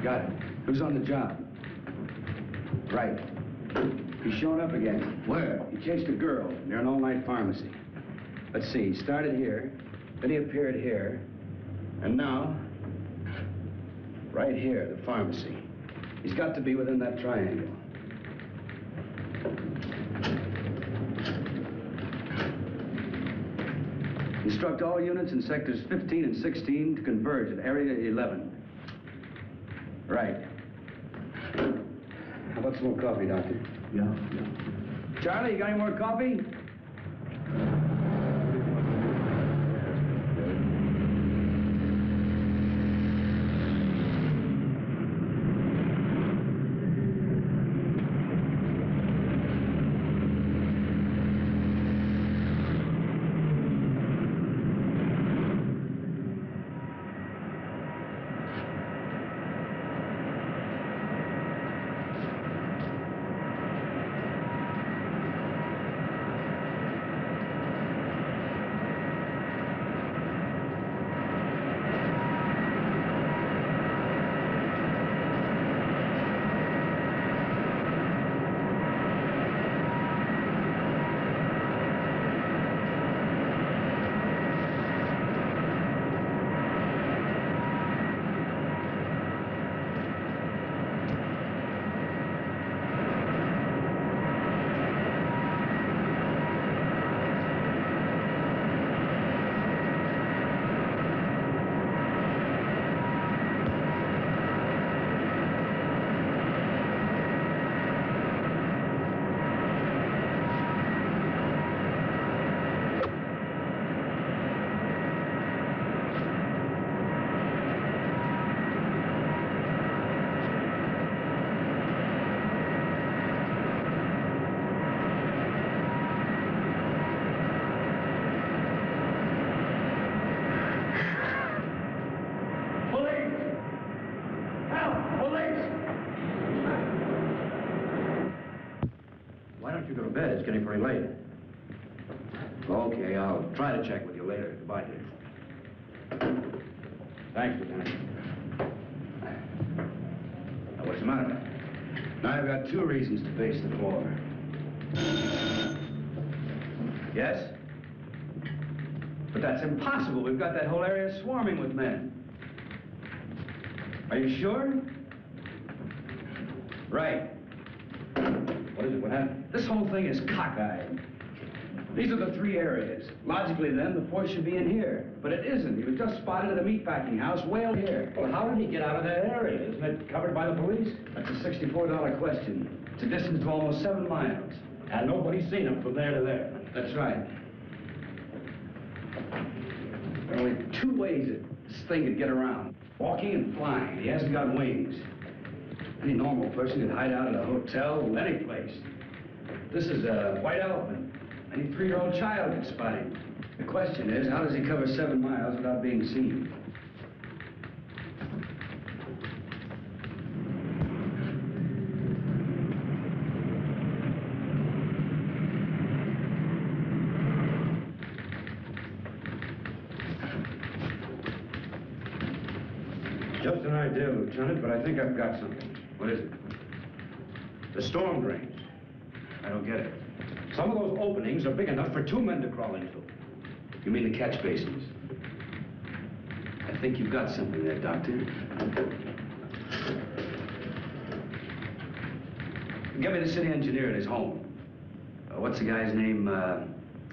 Got it. Who's on the job? Right. He's showing up again. Where? He chased a girl near an all-night pharmacy. Let's see, he started here, then he appeared here, and now, right here, the pharmacy. He's got to be within that triangle. Instruct all units in sectors 15 and 16 to converge at area 11. Right. How about some more coffee, Doctor? Yeah. Charlie, you got any more coffee? Why don't you go to bed? It's getting pretty late. Okay, I'll try to check with you later. Goodbye, dear. Thanks, Lieutenant. Now, what's the matter? Now, I've got two reasons to pace the floor. Yes? But that's impossible. We've got that whole area swarming with men. Are you sure? Right. What is it? What happened? This whole thing is cockeyed. These are the three areas. Logically, then, the force should be in here. But it isn't. He was just spotted at a meatpacking house way out here. Well, how did he get out of that area? Isn't it covered by the police? That's a $64 question. It's a distance of almost 7 miles. And nobody's seen him from there to there. That's right. There are only 2 ways that this thing could get around. Walking and flying. He hasn't got wings. Any normal person could hide out at a hotel, any place. This is a white elephant. Any 3-year-old child could spot him. The question is, how does he cover 7 miles without being seen? Just an idea, Lieutenant, but I think I've got something. What is it? The storm drains. I don't get it. Some of those openings are big enough for 2 men to crawl into. You mean the catch basins? I think you've got something there, Doctor. Get me the city engineer at his home. What's the guy's name?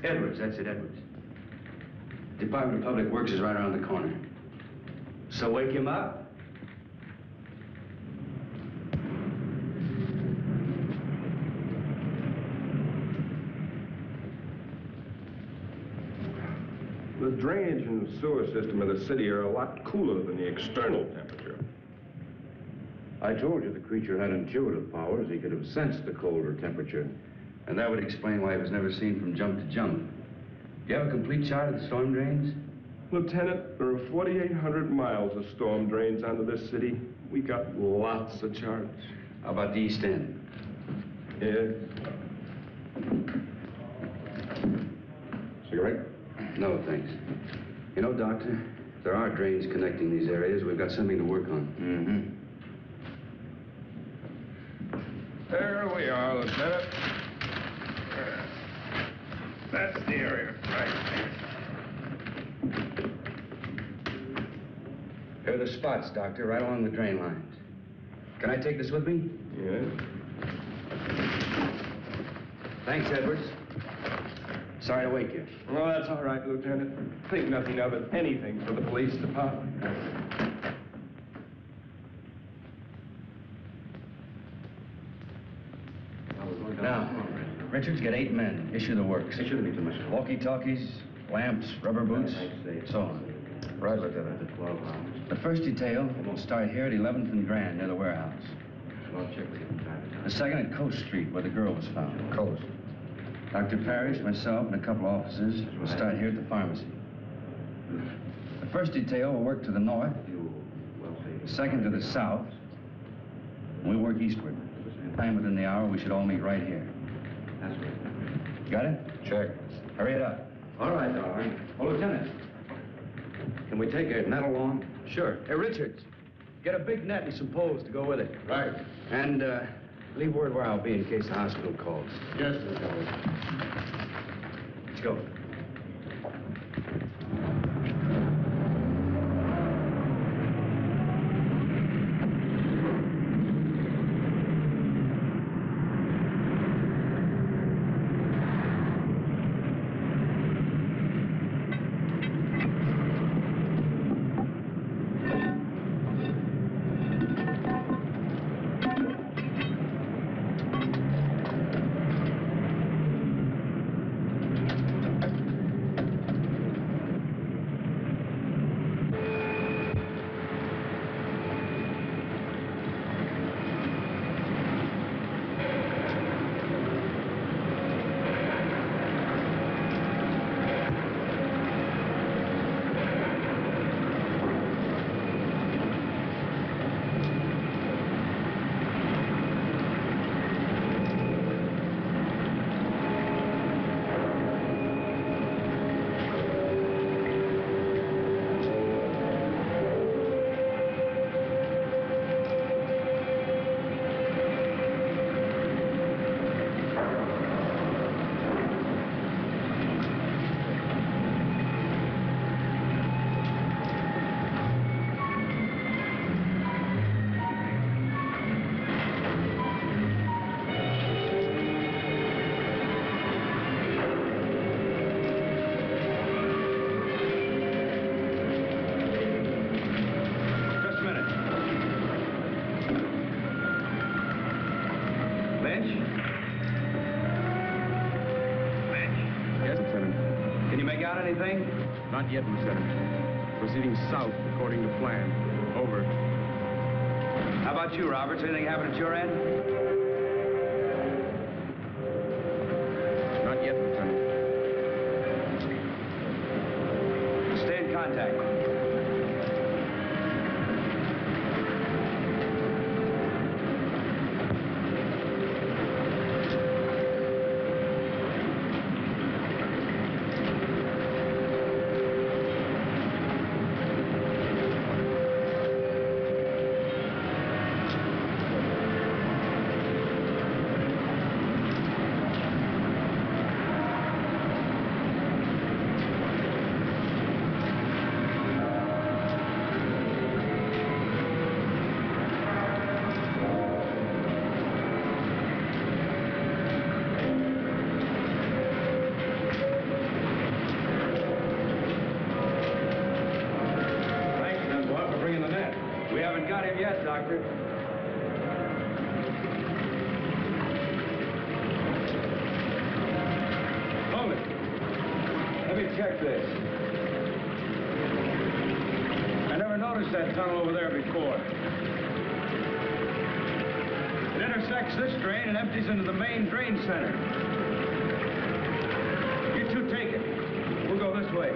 Edwards, that's it, Edwards. Department of Public Works is right around the corner. So wake him up. The drainage and sewer system of the city are a lot cooler than the external temperature. I told you the creature had intuitive powers. He could have sensed the colder temperature. And that would explain why he was never seen from jump to jump. Do you have a complete chart of the storm drains? Lieutenant, there are 4,800 miles of storm drains onto this city. We got lots of charts. How about the East End? Yeah. Cigarette? No, thanks. You know, Doctor, if there are drains connecting these areas, we've got something to work on. There we are, Lieutenant. That's the area, right? Here are the spots, Doctor, right along the drain lines. Can I take this with me? Yeah. Thanks, Edwards. Sorry to wake you. Well, that's all right, Lieutenant. Think nothing of it. Anything for the police department. Now, Richards, get 8 men. Issue the works. Walkie-talkies, lamps, rubber boots, so on. Right, Lieutenant. The first detail will start here at 11th and Grand, near the warehouse. The second at Coast Street, where the girl was found. Coast. Dr. Parrish, myself, and a couple officers will start here at the pharmacy. The first detail will work to the north, the second to the south, and we work eastward. Time within the hour, we should all meet right here. Got it? Check. Hurry it up. All right, darling. Oh, Lieutenant, can we take a net along? Sure. Hey, Richards, get a big net and some poles to go with it. Right. And, leave word where I'll be in case the hospital calls. Yes, Lieutenant. Let's go. got anything? Not yet, Lieutenant. Proceeding south according to plan. Over. How about you, Roberts? Anything happen at your end? Not yet, Lieutenant. Stay in contact. Doctor. Hold it. Let me check this. I never noticed that tunnel over there before. It intersects this drain and empties into the main drain center. You two take it. We'll go this way.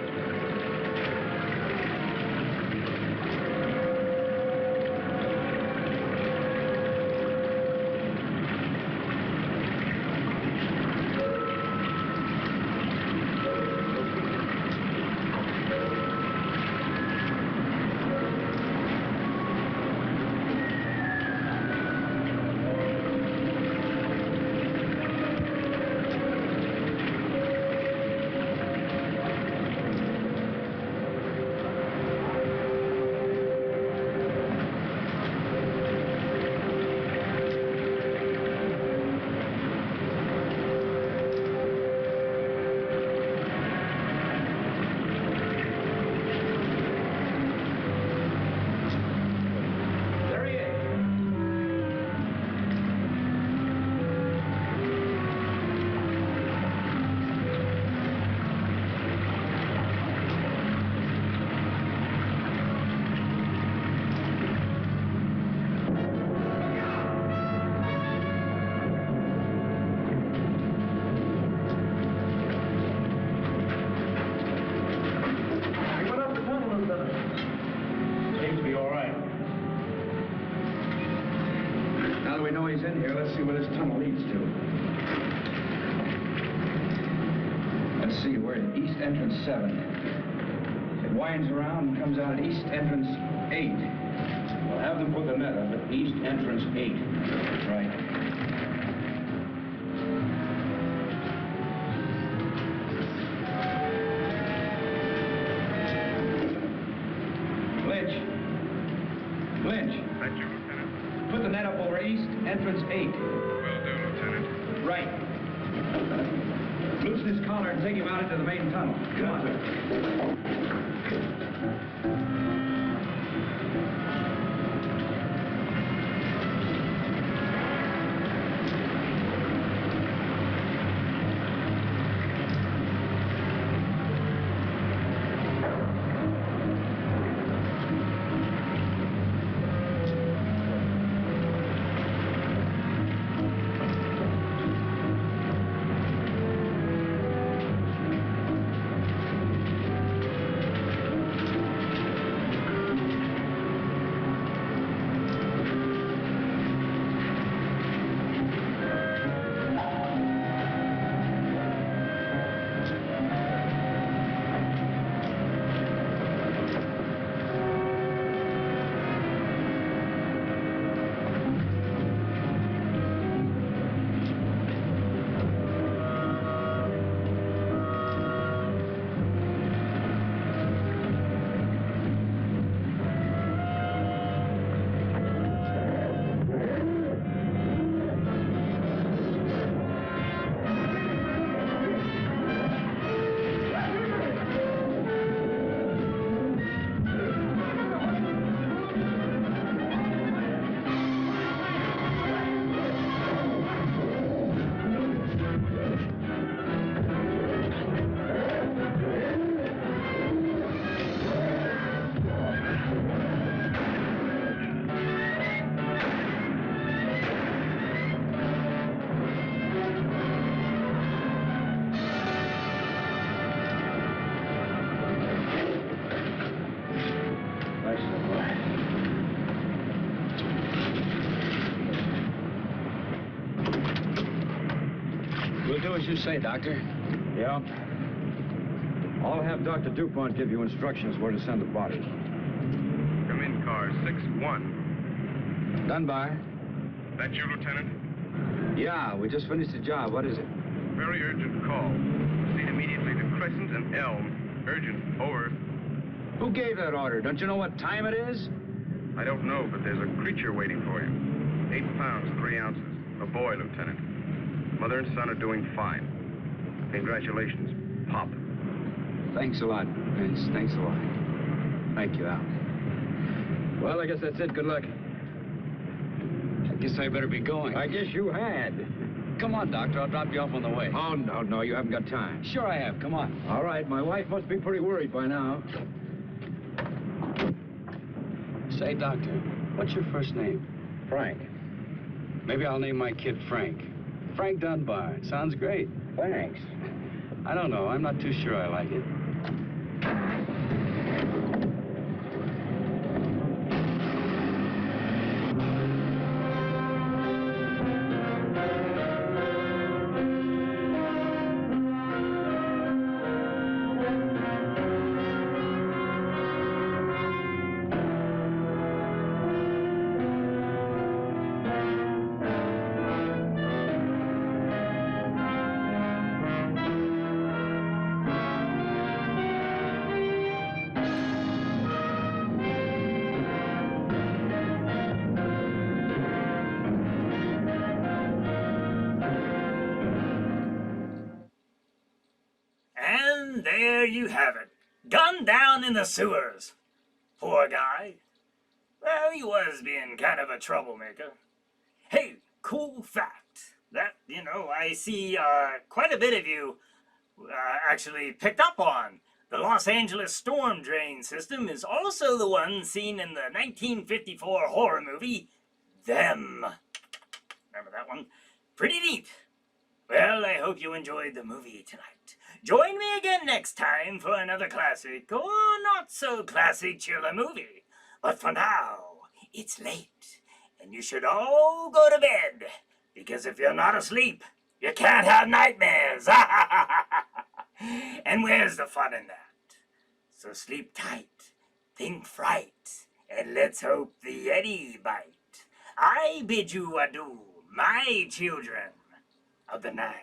Entrance 7. It winds around and comes out at East Entrance 8. We'll have them put the net up at East Entrance 8. Right. Lynch. Thank you, Lieutenant. Put the net up over East Entrance 8. Will do, Lieutenant. Right. Loosen his collar and take him out into the main tunnel. Come on. do as you say, Doctor. Yeah. I'll have Dr. DuPont give you instructions where to send the body. Come in, car 6-1. Dunbar? That you, Lieutenant? Yeah, we just finished the job. What is it? Very urgent call. Proceed immediately to Crescent and Elm. Urgent. Over. Who gave that order? Don't you know what time it is? I don't know, but there's a creature waiting for you. 8 pounds, 3 ounces. A boy, Lieutenant. Mother and son are doing fine. Congratulations, Pop. Thanks a lot, Vince. Thanks a lot. Thank you, Al. Well, I guess that's it. Good luck. I guess I better be going. I guess you had. Come on, Doctor. I'll drop you off on the way. Oh, no, you haven't got time. Sure I have. Come on. All right, my wife must be pretty worried by now. Say, Doctor, what's your first name? Frank. Maybe I'll name my kid Frank. Frank Dunbar. Sounds great. Thanks. I don't know. I'm not too sure I like it. And there you have it. Gunned down in the sewers. Poor guy. Well, he was being kind of a troublemaker. Hey, cool fact. That, I see quite a bit of you actually picked up on. The Los Angeles storm drain system is also the one seen in the 1954 horror movie, Them. Remember that one? Pretty neat. Well, I hope you enjoyed the movie tonight. Join me again next time for another classic or not so classic chiller movie. But for now, it's late, and you should all go to bed, because if you're not asleep, you can't have nightmares. And where's the fun in that? So sleep tight, think fright, and let's hope the Yeti bite. I bid you adieu, my children of the night.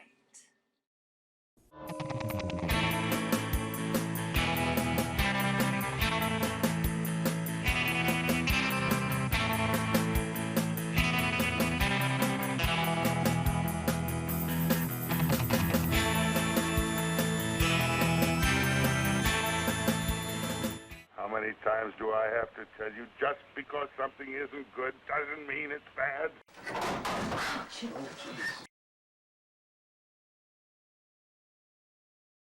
How many times do I have to tell you, just because something isn't good doesn't mean it's bad?